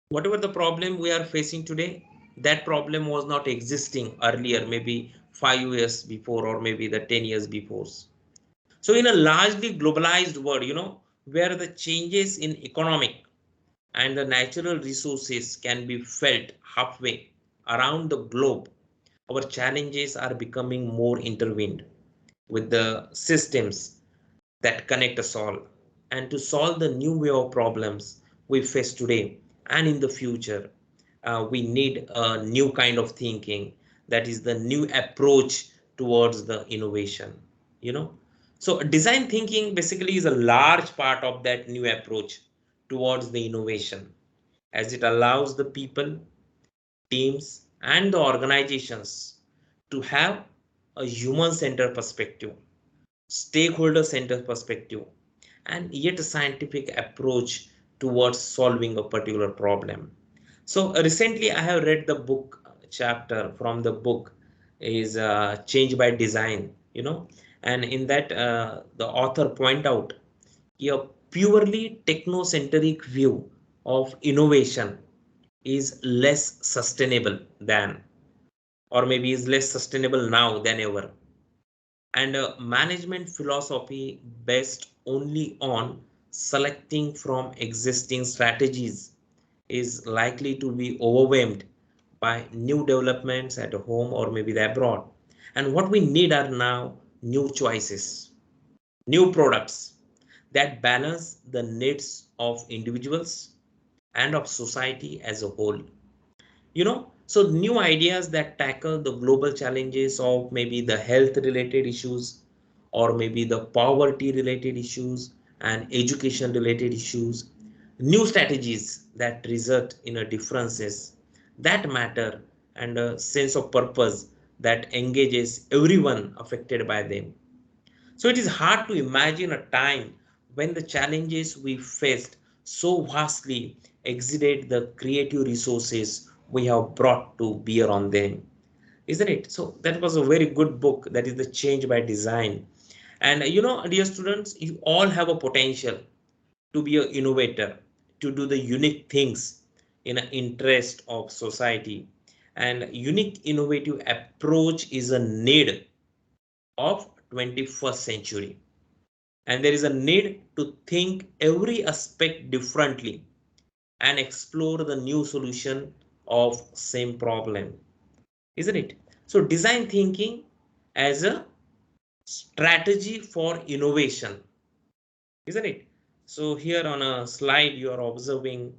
whatever the problem we are facing today, that problem was not existing earlier, maybe 5 years before or maybe the 10 years before. So in a largely globalized world, where the changes in economic and the natural resources can be felt halfway around the globe, our challenges are becoming more intertwined with the systems that connect us all. And to solve the new way of problems we face today and in the future, we need a new kind of thinking, that is the new approach towards the innovation. you know so design thinking basically is a large part of that new approach towards the innovation, as it allows the people, teams, and the organizations to have a human centered perspective, stakeholder centered perspective, and yet a scientific approach towards solving a particular problem. So recently I have read the book chapter from the book is Change by Design, and in that the author point out a purely technocentric view of innovation is less sustainable than, or maybe is less sustainable now than ever, and a management philosophy based only on selecting from existing strategies is likely to be overwhelmed by new developments at home or maybe abroad. And what we need are now new choices, new products that balance the needs of individuals and of society as a whole. So new ideas that tackle the global challenges of maybe the health related issues, or maybe the poverty related issues and education related issues, new strategies that result in a differences that matter, and a sense of purpose that engages everyone affected by them. So it is hard to imagine a time when the challenges we faced so vastly exceeded the creative resources we have brought to bear on them, isn't it? So that was a very good book, that is the Change by Design. And dear students, you all have a potential to be an innovator, to do the unique things in an interest of society. And unique innovative approach is a need of 21st century, and there is a need to think every aspect differently and explore the new solution of same problem, isn't it? So design thinking as a strategy for innovation, isn't it? So here on a slide you are observing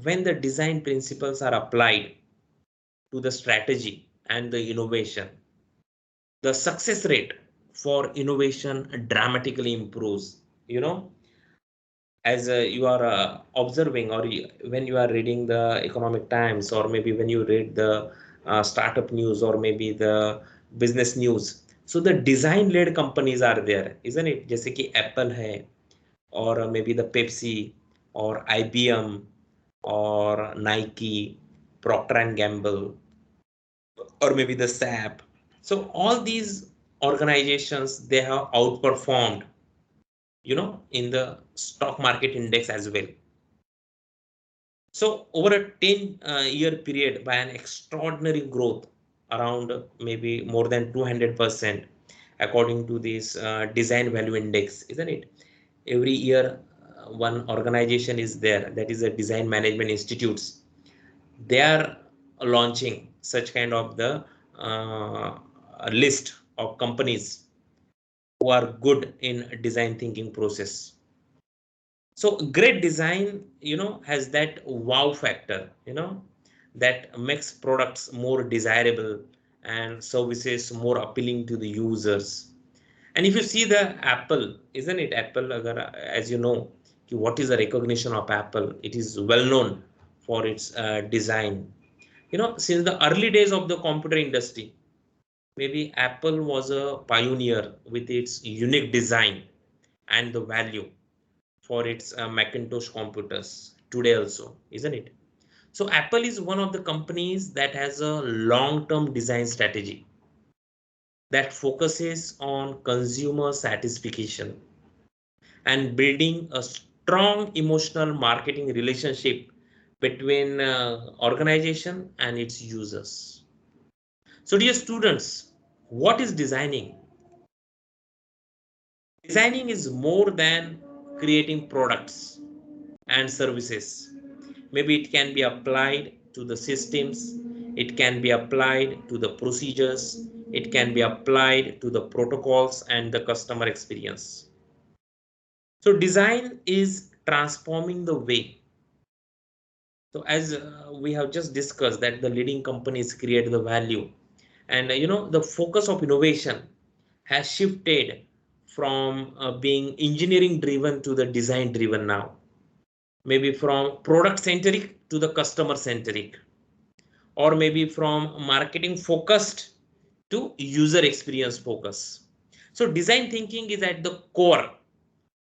when the design principles are applied to the strategy and the innovation, the success rate for innovation dramatically improves. As you are observing, or when you are reading the economic times, or maybe when you read the startup news or maybe the business news, so the design led companies are there, isn't it? जैसे कि Apple है, or maybe the Pepsi, or IBM, or Nike, Procter and Gamble, or maybe the SAP. So all these organizations, they have outperformed, in the stock market index as well. So over a 10-year period, by an extraordinary growth around maybe more than 200%, according to this design value index, isn't it? Every year, one organization is there, that is a design management institutes. They are launching such kind of the a list of companies who are good in design thinking process. So great design, has that wow factor, that makes products more desirable and services more appealing to the users. And if you see the Apple, isn't it? Apple, as you know, what is the recognition of Apple? It is well known for its design. Since the early days of the computer industry, maybe Apple was a pioneer with its unique design and the value for its Macintosh computers today also, isn't it? So Apple is one of the companies that has a long-term design strategy that focuses on consumer satisfaction and building a strong emotional marketing relationship between organization and its users. So dear students, what is designing? Designing is more than creating products and services. Maybe it can be applied to the systems, it can be applied to the procedures, it can be applied to the protocols and the customer experience. So design is transforming the way. So as we have just discussed that the leading companies create the value, and the focus of innovation has shifted from being engineering driven to the design driven now. Maybe from product centric to the customer centric, or maybe from marketing focused to user experience focus. So design thinking is at the core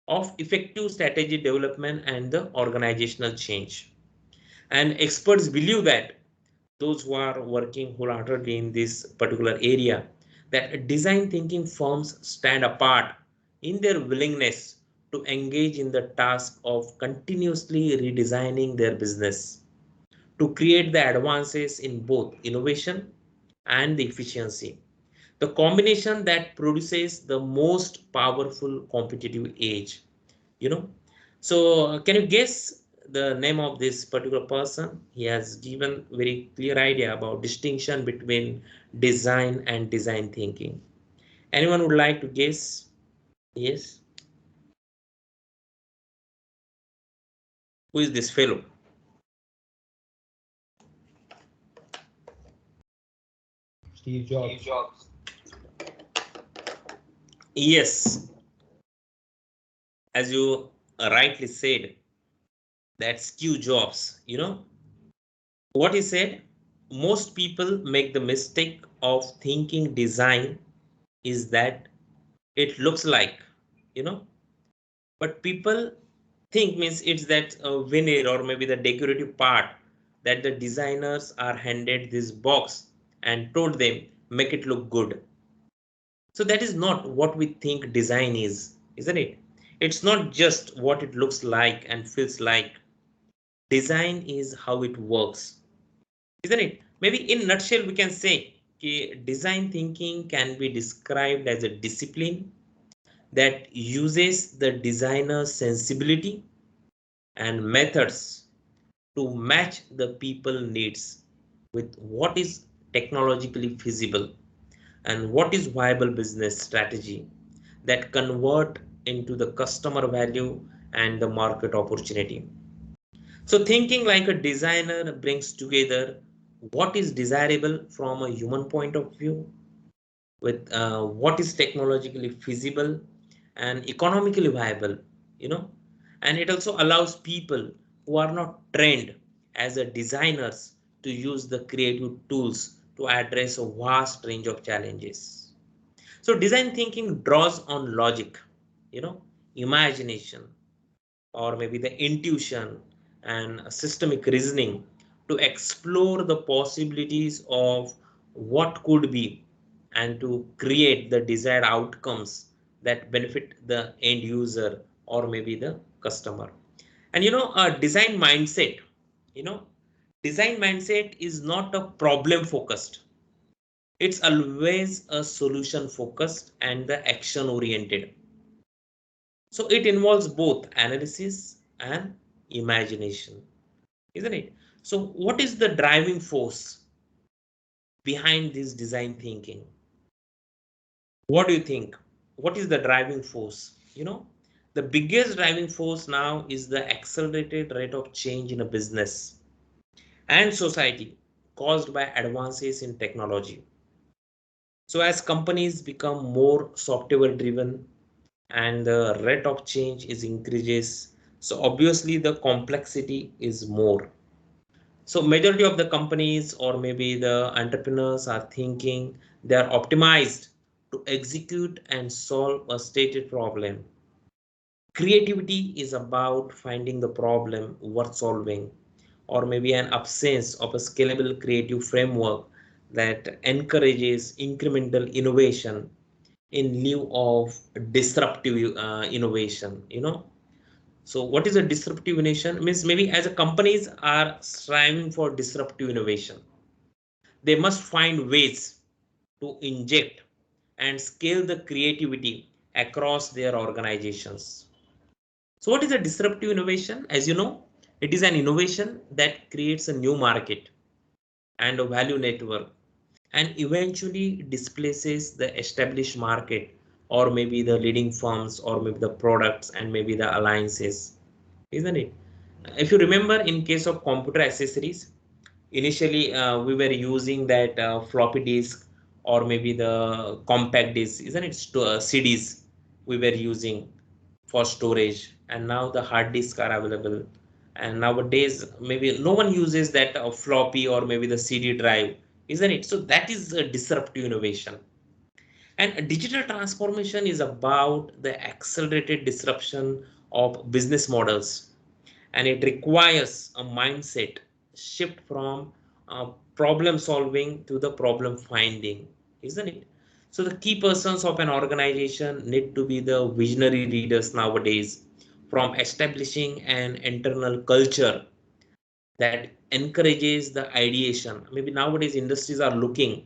of effective strategy development and the organizational change. And experts believe that those who are working wholeheartedly in this particular area, that design thinking firms stand apart in their willingness to engage in the task of continuously redesigning their business to create the advances in both innovation and the efficiency, the combination that produces the most powerful competitive edge. you know so can you guess the name of this particular person? He has given very clear idea about distinction between design and design thinking. Anyone would like to guess? Yes. Who is this fellow? Steve Jobs. Yes, as you rightly said, that's Steve Jobs. What he said? Most people make the mistake of thinking design is that it looks like, you know, but people think means it's that veneer or maybe the decorative part that the designers are handed this box and told them make it look good. So that is not what we think design is, isn't it? It's not just what it looks like and feels like. Design is how it works, isn't it? Maybe in nutshell we can say design thinking can be described as a discipline that uses the designer's sensibility and methods to match the people needs with what is technologically feasible and what is viable business strategy that convert into the customer value and the market opportunity. So thinking like a designer brings together what is desirable from a human point of view with what is technologically feasible and economically viable, you know, and it also allows people who are not trained as a designers to use the creative tools to address a vast range of challenges. So design thinking draws on logic, imagination, or maybe the intuition and systemic reasoning to explore the possibilities of what could be and to create the desired outcomes that benefit the end user or maybe the customer. And a design mindset, You know, design mindset is not a problem focused. It's always a solution focused and the action oriented. So it involves both analysis and imagination, isn't it? So what is the driving force behind this design thinking? What do you think? What is the driving force? You know, the biggest driving force now is the accelerated rate of change in a business and society caused by advances in technology. So as companies become more software driven and the rate of change is increases, so obviously the complexity is more. So majority of the companies or maybe the entrepreneurs are thinking they are optimized to execute and solve a stated problem. Creativity is about finding the problem worth solving, or maybe an absence of a scalable creative framework that encourages incremental innovation in lieu of disruptive innovation. You know, so what is a disruptive innovation? Means maybe as a companies are striving for disruptive innovation, they must find ways to inject and scale the creativity across their organizations. So what is a disruptive innovation? As you know, it is an innovation that creates a new market and a value network and eventually displaces the established market or maybe the leading firms or maybe the products and maybe the alliances, isn't it? If you remember, in case of computer accessories, initially we were using that floppy disk or maybe the compact disk, isn't it? CDs we were using for storage, and now the hard disks are available. And nowadays, maybe no one uses that floppy or maybe the CD drive, isn't it? So that is a disruptive innovation. And digital transformation is about the accelerated disruption of business models, and it requires a mindset shift from problem solving to the problem finding, isn't it? So the key persons of an organization need to be the visionary leaders nowadays, from establishing an internal culture that encourages the ideation. Maybe nowadays industries are looking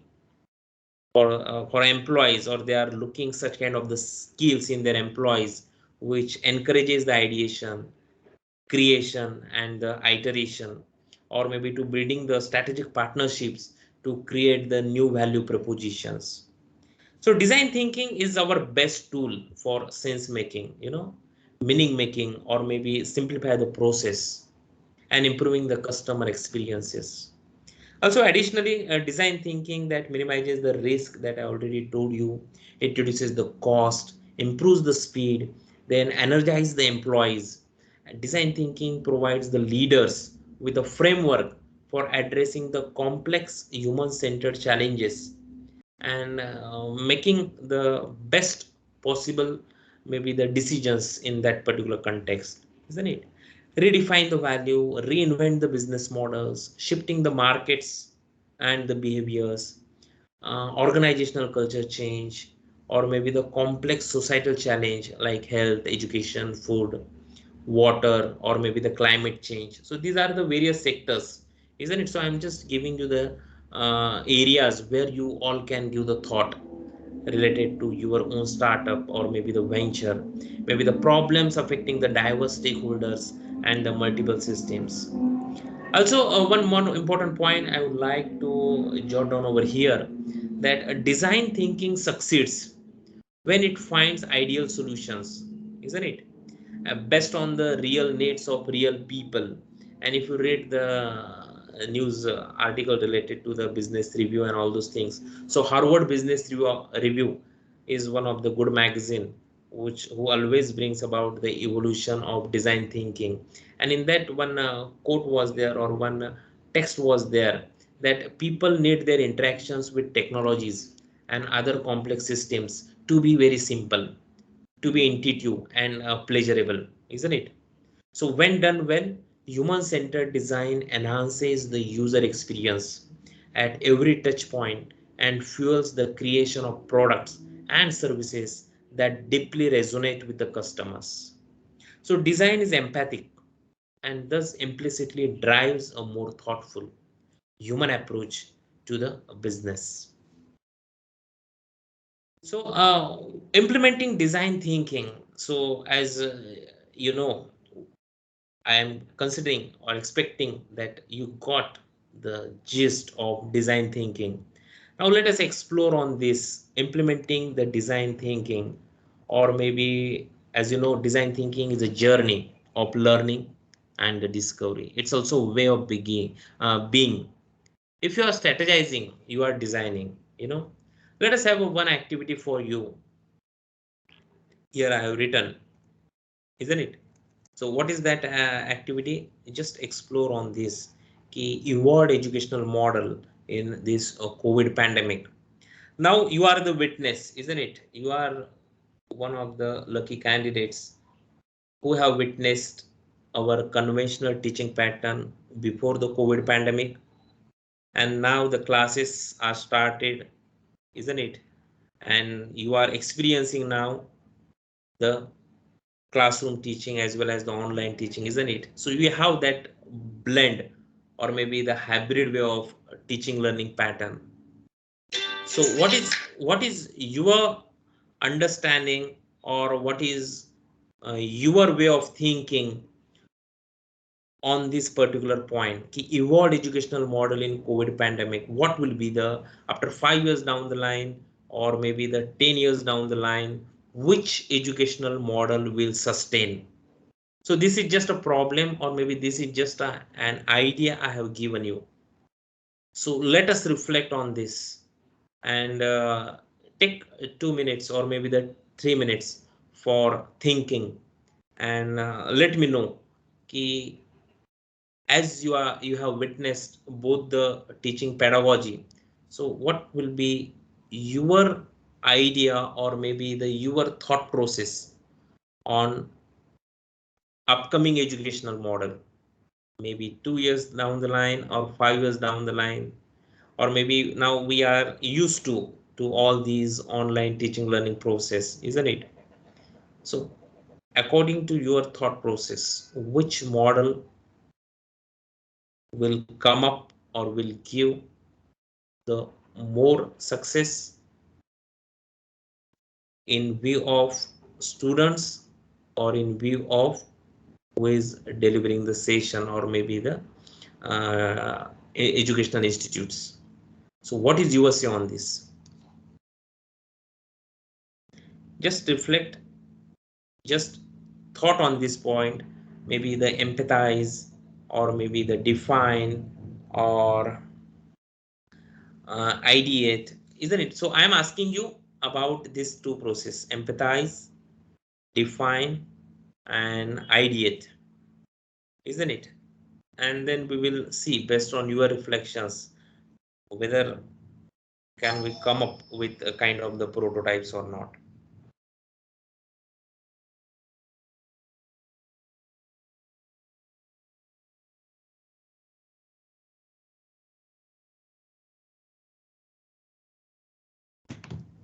for employees, or they are looking such kind of the skills in their employees which encourages the ideation, creation and the iteration, or maybe to building the strategic partnerships to create the new value propositions. So design thinking is our best tool for sense making, you know, meaning making, or maybe simplify the process and improving the customer experiences. Also, additionally, design thinking that minimizes the risk that I already told you. It reduces the cost, improves the speed, then energize the employees. And design thinking provides the leaders with a framework for addressing the complex human-centered challenges and making the best possible maybe the decisions in that particular context, isn't it? Redefine the value, reinvent the business models, shifting the markets and the behaviors, organizational culture change, or maybe the complex societal challenge like health, education, food, water, or maybe the climate change. So these are the various sectors, isn't it? So I'm just giving you the areas where you all can give the thought related to your own startup or maybe the venture, maybe the problems affecting the diverse stakeholders and the multiple systems. Also, one more important point I would like to jot down over here, that design thinking succeeds when it finds ideal solutions, isn't it? Based on the real needs of real people. And if you read the news article related to the business review and all those things, so Harvard Business Review is one of the good magazine which who always brings about the evolution of design thinking. And in that one quote was there, or one text was there, that people need their interactions with technologies and other complex systems to be very simple, to be intuitive and pleasurable, isn't it? So when done well, human-centered design enhances the user experience at every touch point and fuels the creation of products and services that deeply resonate with the customers. So design is empathic. and thus implicitly drives a more thoughtful human approach to the business. So, implementing design thinking. So, as you know, I am considering or expecting that you got the gist of design thinking. Now, let us explore on this implementing the design thinking, or maybe, as you know, design thinking is a journey of learning and the discovery. It's also a way of being. If you are strategizing, you are designing. Let us have a one activity for you. Here I have written, isn't it? So what is that activity? Just explore on this key evolved educational model in this COVID pandemic. Now you are the witness, isn't it? You are one of the lucky candidates who have witnessed our conventional teaching pattern before the COVID pandemic, and now the classes are started, isn't it? And you are experiencing now the classroom teaching as well as the online teaching, isn't it? So you have that blend or maybe the hybrid way of teaching learning pattern. So what is your understanding, or what is your way of thinking on this particular point? Ki evolved educational model in COVID pandemic, what will be the after 5 years down the line, or maybe the 10 years down the line, which educational model will sustain? So this is just a problem, or maybe this is just an idea I have given you. So let us reflect on this, and take 2 minutes or maybe the 3 minutes for thinking, and let me know ki, as you have witnessed both the teaching pedagogy. So what will be your idea, or maybe the your thought process on upcoming educational model, maybe 2 years down the line or 5 years down the line, or maybe now we are used to all these online teaching learning process, isn't it? So according to your thought process, which model will come up or will give the more success in view of students, or in view of who is delivering the session, or maybe the educational institutes? So what is your say on this? Just reflect, just thought on this point, maybe the empathize, or maybe the define, or ideate, isn't it? So I am asking you about these two process: empathize, define, and ideate, isn't it? And then we will see, based on your reflections, whether can we come up with a kind of the prototypes or not.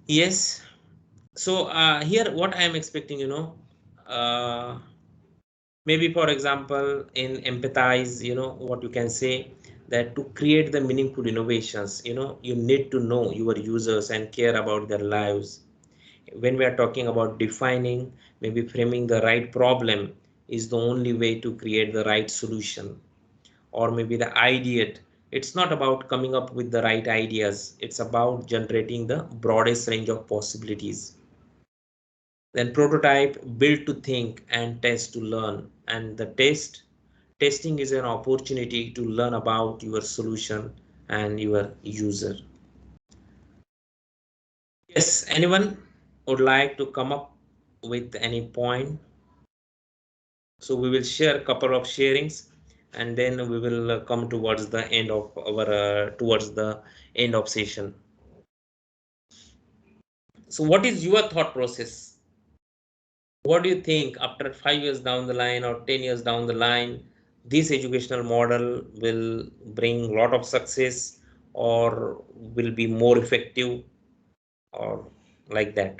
Yes. So here what I am expecting, uh, maybe for example in empathize, what you can say, that to create the meaningful innovations, you need to know your users and care about their lives. When we are talking about defining, maybe framing the right problem is the only way to create the right solution. Or maybe the ideate, it's not about coming up with the right ideas, it's about generating the broadest range of possibilities. Then prototype, build to think, and test to learn. And the testing is an opportunity to learn about your solution and your user. Yes, anyone would like to come up with any point? So we will share a couple of sharings, and then we will come towards the end of our towards the end of session. So what is your thought process? What do you think after 5 years down the line or 10 years down the line, this educational model will bring a lot of success, or will be more effective, or like that?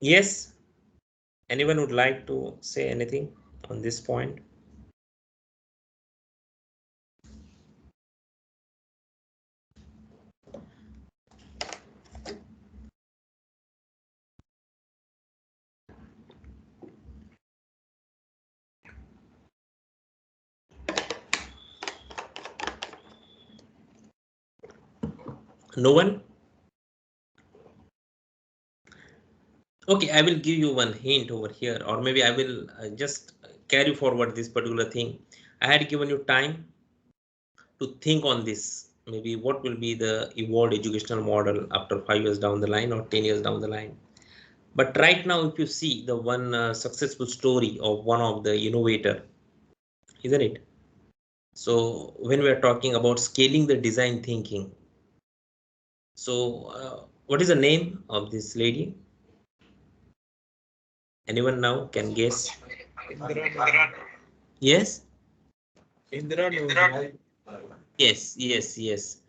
Yes, Anyone would like to say anything on this point? No one? Okay, I will give you one hint over here, or maybe I will just carry forward this particular thing. I had given you time to think on this. Maybe what will be the evolved educational model after 5 years down the line or 10 years down the line. But right now, if you see the one successful story of one of the innovator, isn't it? So when we are talking about scaling the design thinking, so what is the name of this lady? Anyone now can guess? Indra Nooyi. Yes. Indra Nooyi. Yes, yes, yes.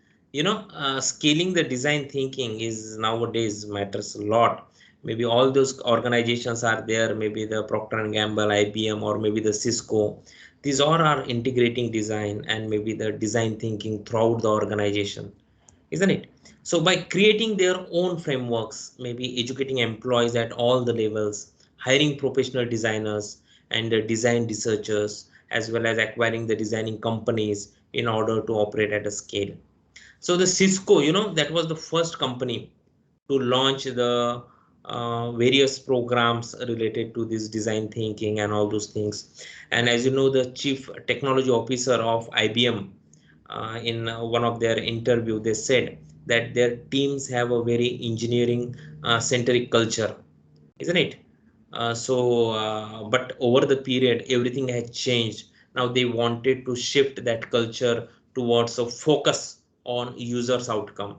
Scaling the design thinking is nowadays matters a lot. Maybe all those organizations are there, maybe the Procter and Gamble, IBM, or maybe the Cisco. These all are integrating design and maybe the design thinking throughout the organization, isn't it? So by creating their own frameworks, maybe educating employees at all the levels, hiring professional designers and design researchers, as well as acquiring the designing companies in order to operate at a scale. So the Cisco, that was the first company to launch the various programs related to this design thinking and all those things. And as you know, the chief technology officer of IBM, in one of their interview, they said that their teams have a very engineering centric culture, isn't it? But over the period, everything had changed. Now they wanted to shift that culture towards a focus on users' outcome,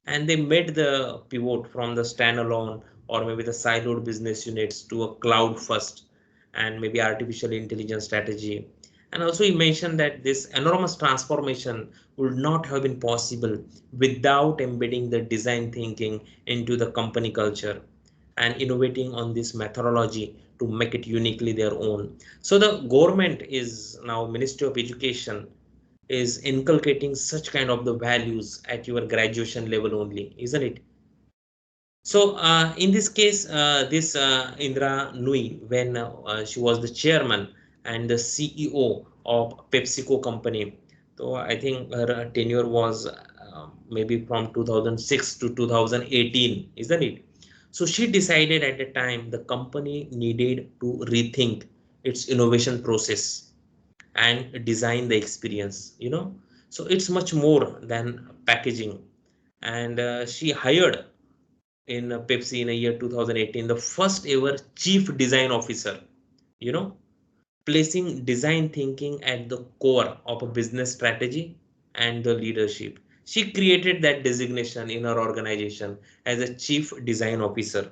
and they made the pivot from the standalone or maybe the siloed business units to a cloud first and maybe artificial intelligence strategy. And also he mentioned that this enormous transformation would not have been possible without embedding the design thinking into the company culture and innovating on this methodology to make it uniquely their own. So the government is now Ministry of Education is inculcating such kind of the values at your graduation level only, isn't it? So in this case, this Indra Nui, when she was the chairman and the CEO of PepsiCo company, so I think her tenure was maybe from 2006 to 2018, isn't it? So she decided at the time the company needed to rethink its innovation process and design the experience, so it's much more than packaging. And she hired in Pepsi in a year 2018 the first ever chief design officer, you know placing design thinking at the core of a business strategy and the leadership. She created that designation in her organization as a chief design officer.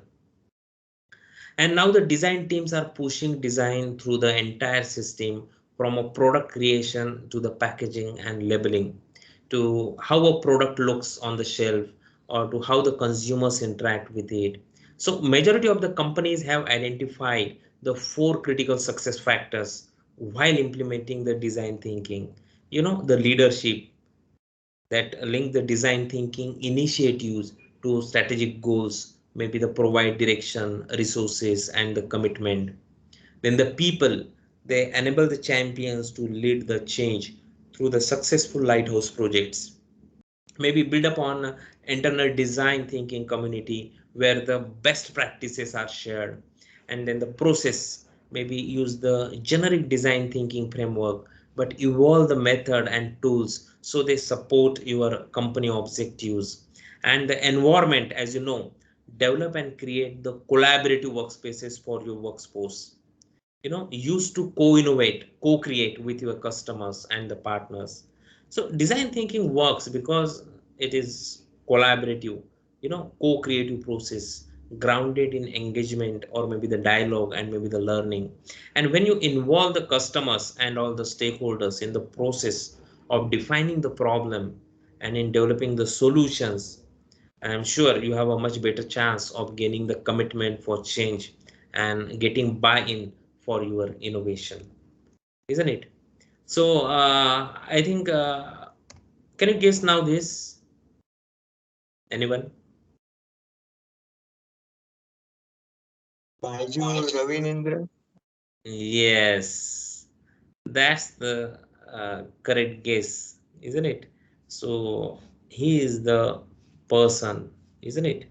And now the design teams are pushing design through the entire system, from a product creation to the packaging and labeling, to how a product looks on the shelf, or to how the consumers interact with it. So majority of the companies have identified the four critical success factors while implementing the design thinking. The leadership that link the design thinking initiatives to strategic goals, maybe the provide direction, resources, and the commitment. Then the people, they enable the champions to lead the change through the successful lighthouse projects, maybe build upon internal design thinking community where the best practices are shared. And then the process, maybe use the generic design thinking framework but evolve the method and tools so they support your company objectives. And the environment, as you know, develop and create the collaborative workspaces for your workforce, used to co-innovate, co-create with your customers and the partners. So design thinking works because it is collaborative, co-creative process grounded in engagement or maybe the dialogue and maybe the learning. And when you involve the customers and all the stakeholders in the process of defining the problem and in developing the solutions, I'm sure you have a much better chance of gaining the commitment for change and getting buy-in for your innovation, isn't it? So I think can you guess now this? Anyone? Baiju Ravinendra. Yes, that's the correct guess, isn't it? So he is the person, isn't it?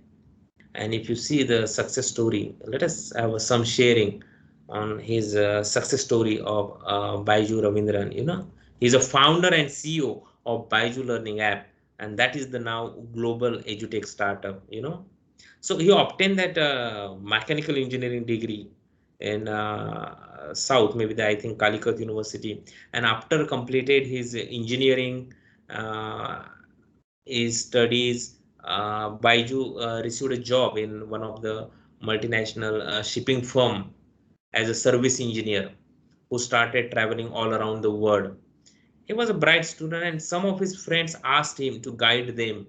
And if you see the success story, let us have some sharing on his success story of Baiju Ravindran. He's a founder and CEO of Baiju Learning App, and that is the now global edutech startup. So he obtained that mechanical engineering degree in South, maybe I think Calicut University, and after completed his engineering, uh, his studies, Baiju received a job in one of the multinational shipping firm as a service engineer who started traveling all around the world. He was a bright student, and some of his friends asked him to guide them.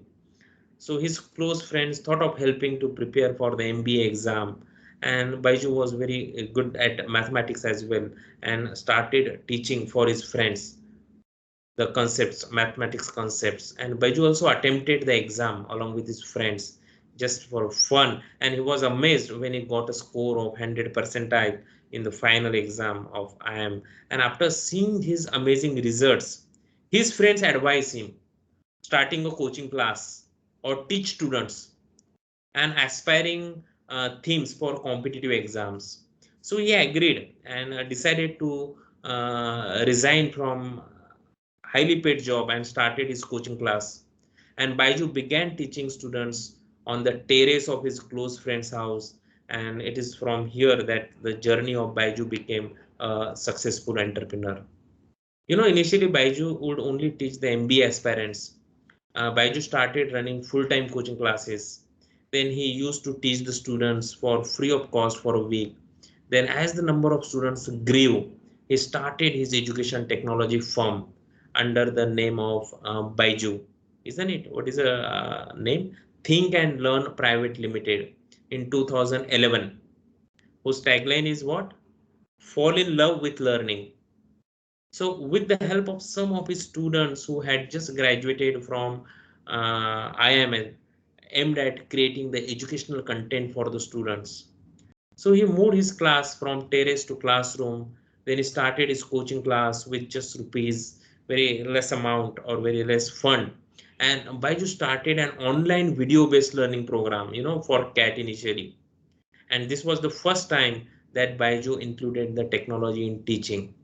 So his close friends thought of helping to prepare for the MBA exam. And Baiju was very good at mathematics as well and started teaching for his friends the concepts, mathematics concepts. And Baiju also attempted the exam along with his friends just for fun. And he was amazed when he got a score of 100 percentile in the final exam of IM. And after seeing his amazing results, his friends advised him starting a coaching class or teach students and aspiring themes for competitive exams. So he agreed and decided to resign from highly paid job and started his coaching class. And Baiju began teaching students on the terrace of his close friend's house. And it is from here that the journey of Baiju became a successful entrepreneur. Initially Baiju would only teach the MBA aspirants. Baiju started running full-time coaching classes. Then he used to teach the students for free of cost for a week. Then as the number of students grew, he started his education technology firm under the name of Baiju. Isn't it? What is the name? Think and Learn Private Limited in 2011, whose tagline is what? Fall in love with learning. So with the help of some of his students who had just graduated from IML, aimed at creating the educational content for the students. So he moved his class from terrace to classroom. Then he started his coaching class with just rupees, very less amount or very less fund. And Baiju started an online video-based learning program, for CAT initially. And this was the first time that Baiju included the technology in teaching.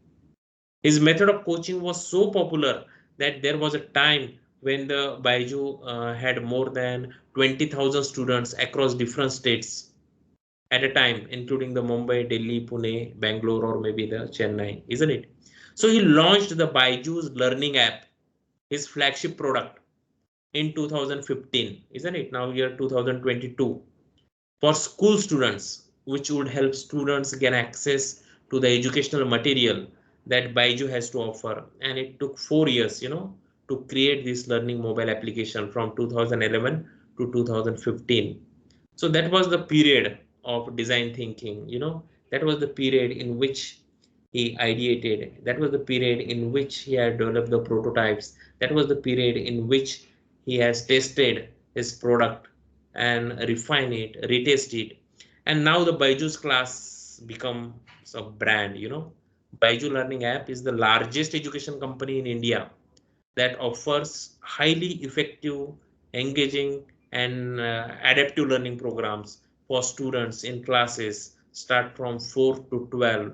His method of coaching was so popular that there was a time when the Baiju had more than 20,000 students across different states at a time, including the Mumbai, Delhi, Pune, Bangalore, or maybe the Chennai, isn't it? So he launched the Baiju's learning app, his flagship product, in 2015, isn't it? Now year 2022, for school students, which would help students gain access to the educational material that Baiju has to offer. And it took 4 years, to create this learning mobile application from 2011 to 2015. So that was the period of design thinking, that was the period in which he ideated. That was the period in which he had developed the prototypes. That was the period in which he has tested his product and refine it, retest it. And now the Baiju's class becomes a brand, Baiju Learning App is the largest education company in India that offers highly effective, engaging, and adaptive learning programs for students in classes start from 4 to 12.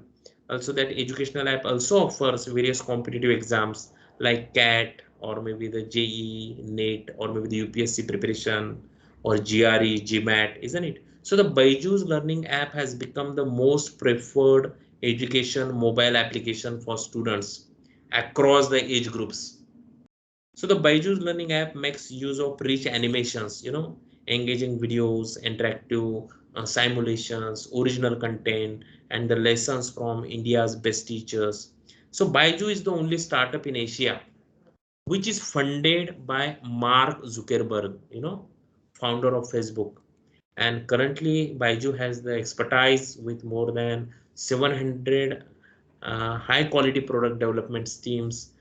Also, that educational app also offers various competitive exams like CAT or maybe the JEE, NET, or maybe the UPSC preparation or GRE, GMAT, isn't it? So the Baiju's learning app has become the most preferred education mobile application for students across the age groups. So the Baiju's learning app makes use of rich animations, engaging videos, interactive simulations, original content, and the lessons from India's best teachers. So Baiju is the only startup in Asia which is funded by Mark Zuckerberg, founder of Facebook. And currently, Baiju has the expertise with more than 700 high quality product development teams,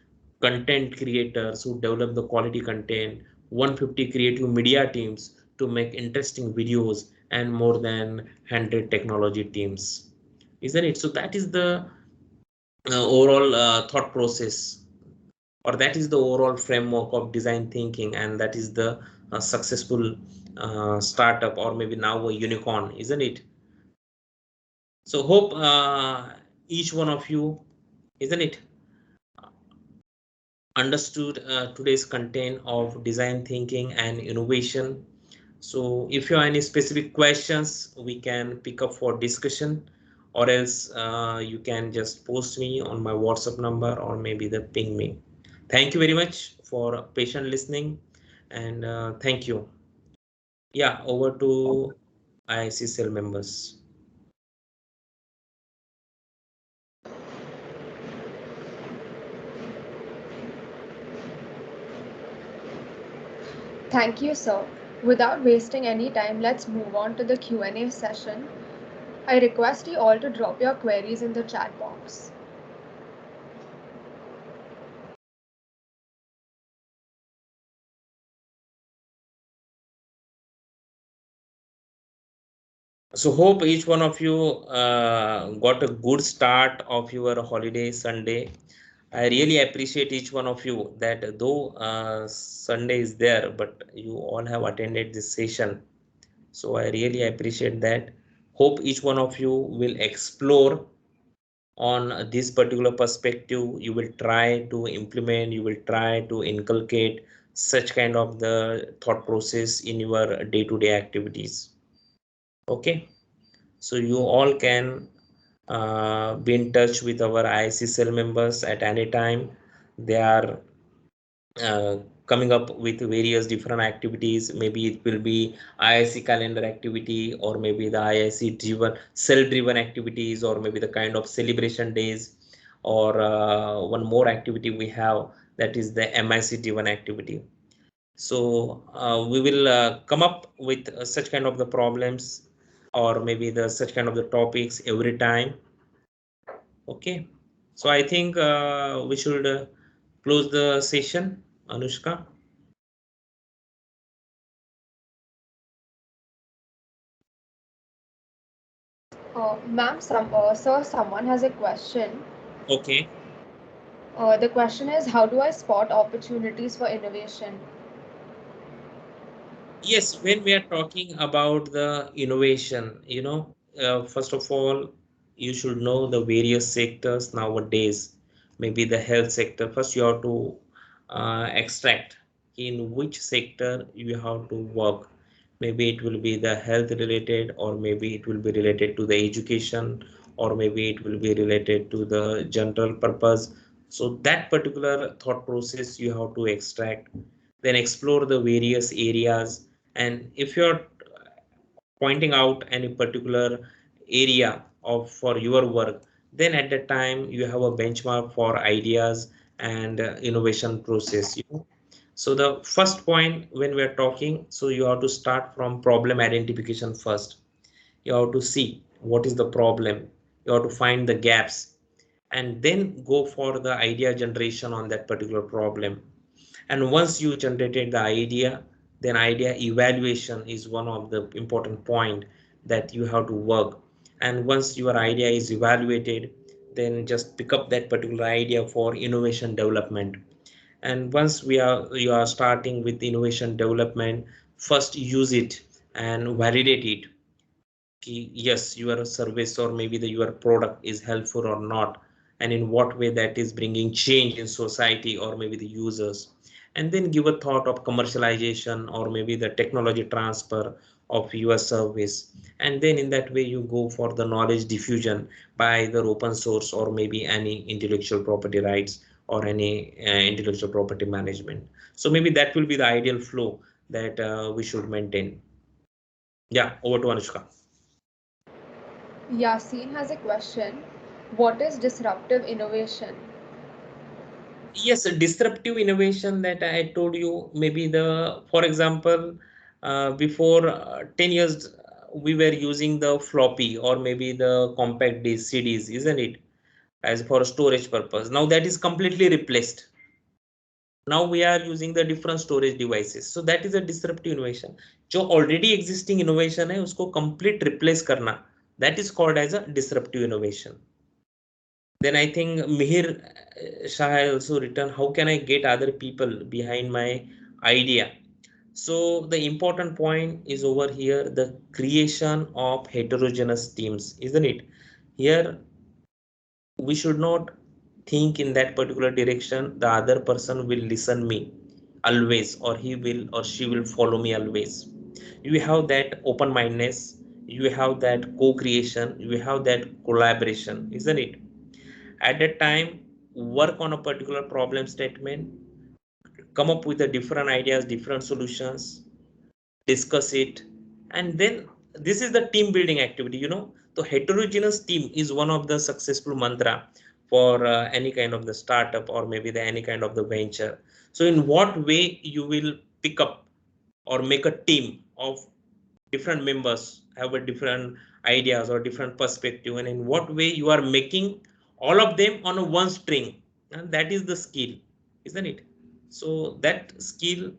content creators who develop the quality content, 150 creative media teams to make interesting videos, and more than 100 technology teams. Isn't it? So that is the overall thought process, or that is the overall framework of design thinking, and that is the successful startup, or maybe now a unicorn, isn't it? So hope each one of you, isn't it, understood today's content of design thinking and innovation. So if you have any specific questions, we can pick up for discussion, or else you can just post me on my WhatsApp number, or maybe the ping me. Thank you very much for patient listening, and thank you. Yeah, over to IIC cell members. Thank you, sir. Without wasting any time, let's move on to the Q&A session. I request you all to drop your queries in the chat box. So hope each one of you got a good start of your holiday Sunday. I really appreciate each one of you that though Sunday is there, but you all have attended this session. So I really appreciate that. Hope each one of you will explore on this particular perspective. You will try to implement, you will try to inculcate such kind of the thought process in your day-to-day activities. Okay, so you all can be in touch with our IIC cell members at any time. They are uh, coming up with various different activities. Maybe it will be IIC calendar activity, or maybe the IIC driven cell driven activities, or maybe the kind of celebration days, or one more activity we have, that is the MIC driven activity. So we will come up with such kind of the problems, or maybe the such kind of the topics every time. Okay, so I think we should close the session, Anushka. Sir, someone has a question. Okay. The question is, how do I spot opportunities for innovation? Yes, when we are talking about the innovation, first of all, you should know the various sectors nowadays. Maybe the health sector. First, you have to extract in which sector you have to work. Maybe it will be the health related, or maybe it will be related to the education, or maybe it will be related to the general purpose. So that particular thought process you have to extract, then explore the various areas. And if you're pointing out any particular area of for your work, then at that time you have a benchmark for ideas and innovation process. So the first point when we are talking, so you have to start from problem identification first. You have to see what is the problem, you have to find the gaps, and then go for the idea generation on that particular problem. And once you generated the idea, then idea evaluation is one of the important point that you have to work. And once your idea is evaluated, then just pick up that particular idea for innovation development. And once you are starting with innovation development, first use it and validate it. Yes, your service or maybe your product is helpful or not, and in what way that is bringing change in society or maybe the users. And then give a thought of commercialization or maybe the technology transfer of your service. And then in that way you go for the knowledge diffusion by either open source or maybe any intellectual property rights or any intellectual property management. So maybe that will be the ideal flow that we should maintain. Yeah, over to Anushka. Yasin has a question. What is disruptive innovation? Yes, a disruptive innovation that I told you, maybe the, for example, before 10 years we were using the floppy or maybe the compact disc CDs, isn't it, as for storage purpose. Now that is completely replaced. Now we are using the different storage devices. So that is a disruptive innovation. जो already existing innovation है उसको complete replace करना, that is called as a disruptive innovation. Then I think Mihir Shah has also written, how can I get other people behind my idea? So the important point is over here, the creation of heterogeneous teams, isn't it? Here we should not think in that particular direction. The other person will listen me always, or he will or she will follow me always. You have that open mindedness, you have that co-creation, you have that collaboration, isn't it? At that time, work on a particular problem statement, come up with the different ideas, different solutions, discuss it, and then this is the team building activity. The heterogeneous team is one of the successful mantra for any kind of the startup or maybe the any kind of the venture. So in what way you will pick up or make a team of different members have a different ideas or different perspective, and in what way you are making all of them on a one string, and that is the skill, isn't it? So that skill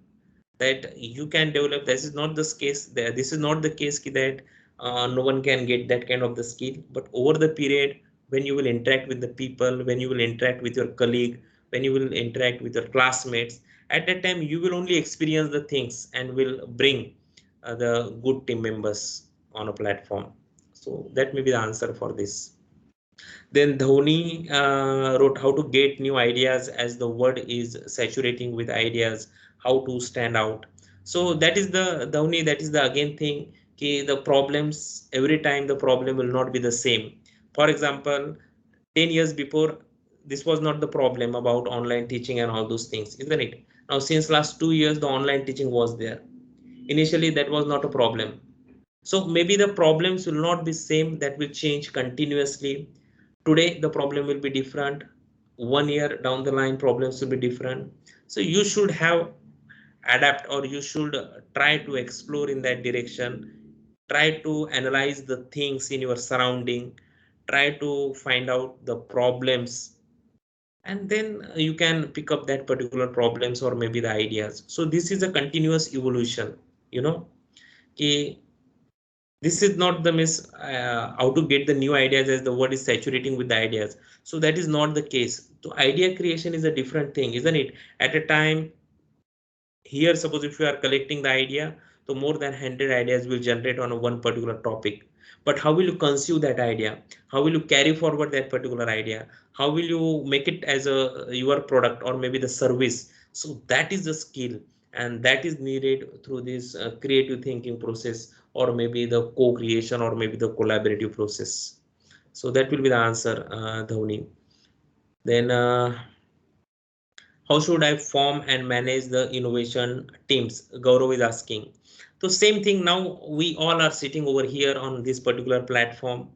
that you can develop, this is not the case there, this is not the case that no one can get that kind of the skill, but over the period when you will interact with the people, when you will interact with your colleague, when you will interact with your classmates, at that time you will only experience the things and will bring the good team members on a platform. So that may be the answer for this. Then Dhoni wrote how to get new ideas as the world is saturating with ideas, how to stand out. So that is the Dhoni, that is the again thing. Okay, the problems every time the problem will not be the same. For example, 10 years before, this was not the problem about online teaching and all those things, isn't it? Now since last 2 years the online teaching was there. Initially that was not a problem. So maybe the problems will not be same, that will change continuously. Today the problem will be different, 1 year down the line problems will be different. So you should have adapt, or you should try to explore in that direction, try to analyze the things in your surrounding, try to find out the problems, and then you can pick up that particular problems or maybe the ideas. So this is a continuous evolution, you know. Okay, this is not the miss how to get the new ideas as the word is saturating with the ideas. So that is not the case. So idea creation is a different thing, isn't it? At a time, here suppose if you are collecting the idea, so more than 100 ideas will generate on a one particular topic, but how will you conceive that idea, how will you carry forward that particular idea, how will you make it as a your product or maybe the service? So that is the skill, and that is needed through this creative thinking process, or maybe the co-creation, or maybe the collaborative process. So that will be the answer, Dhoni. Then how should I form and manage the innovation teams? Gaurav is asking. So same thing, now we all are sitting over here on this particular platform.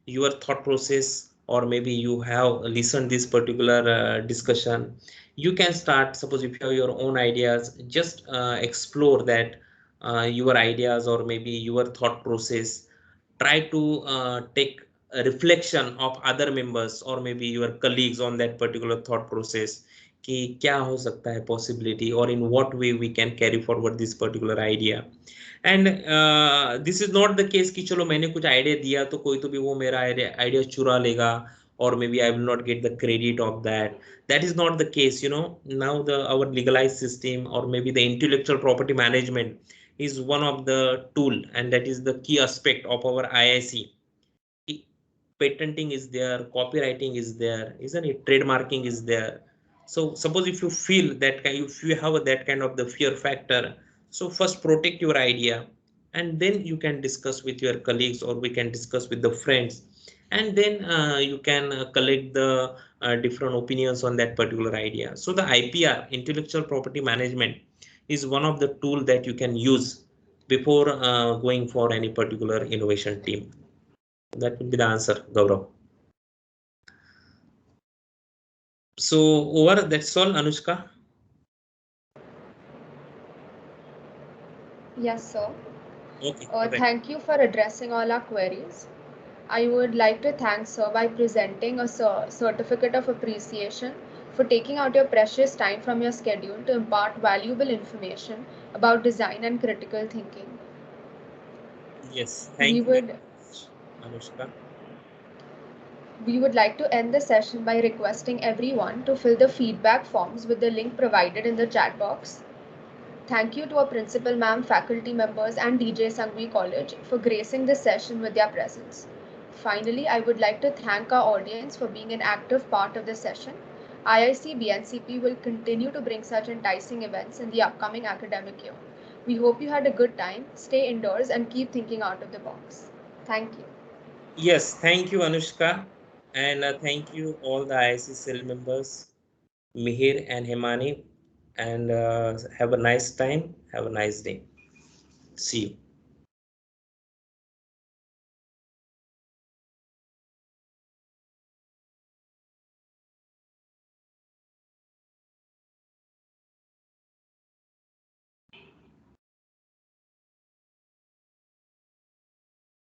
Your thought process, or maybe you have listened this particular discussion. You can start, suppose if you have your own ideas, just explore that your ideas or maybe your thought process. Try to take a reflection of other members or maybe your colleagues on that particular thought process, कि क्या हो सकता है possibility, or in what way we can carry forward this particular idea. And this is not the case कि चलो मैंने कुछ idea दिया तो कोई तो भी वो मेरा idea चुरा लेगा, or maybe I will not get the credit of that. That is not the case, you know. Now the our legalized system, or maybe the intellectual property management, is one of the tool, and that is the key aspect of our IIC. Patenting is there, copywriting is there, isn't it? Trademarking is there. So suppose if you feel that if you have that kind of the fear factor, so first protect your idea, and then you can discuss with your colleagues, or we can discuss with the friends, and then you can collect the different opinions on that particular idea. So the IPR, intellectual property management, is one of the tool that you can use before going for any particular innovation team. That would be the answer, Gaurav. So over, that's all, Anushka. Yes, sir. Okay, all right. Thank you for addressing all our queries. I would like to thank Sir by presenting a certificate of appreciation for taking out your precious time from your schedule to impart valuable information about design and critical thinking. Yes, We thank you very would much, Anushka. we would like to end the session by requesting everyone to fill the feedback forms with the link provided in the chat box. Thank you to our principal ma'am, faculty members, and DJ Sangvi College for gracing this session with their presence. Finally, I would like to thank our audience for being an active part of this session. IIC BNCP will continue to bring such enticing events in the upcoming academic year. We hope you had a good time, stay indoors, and keep thinking out of the box. Thank you. Yes, thank you, Anushka. And thank you all the IIC cell members, Mihir and Himani. And have a nice time. Have a nice day. See you.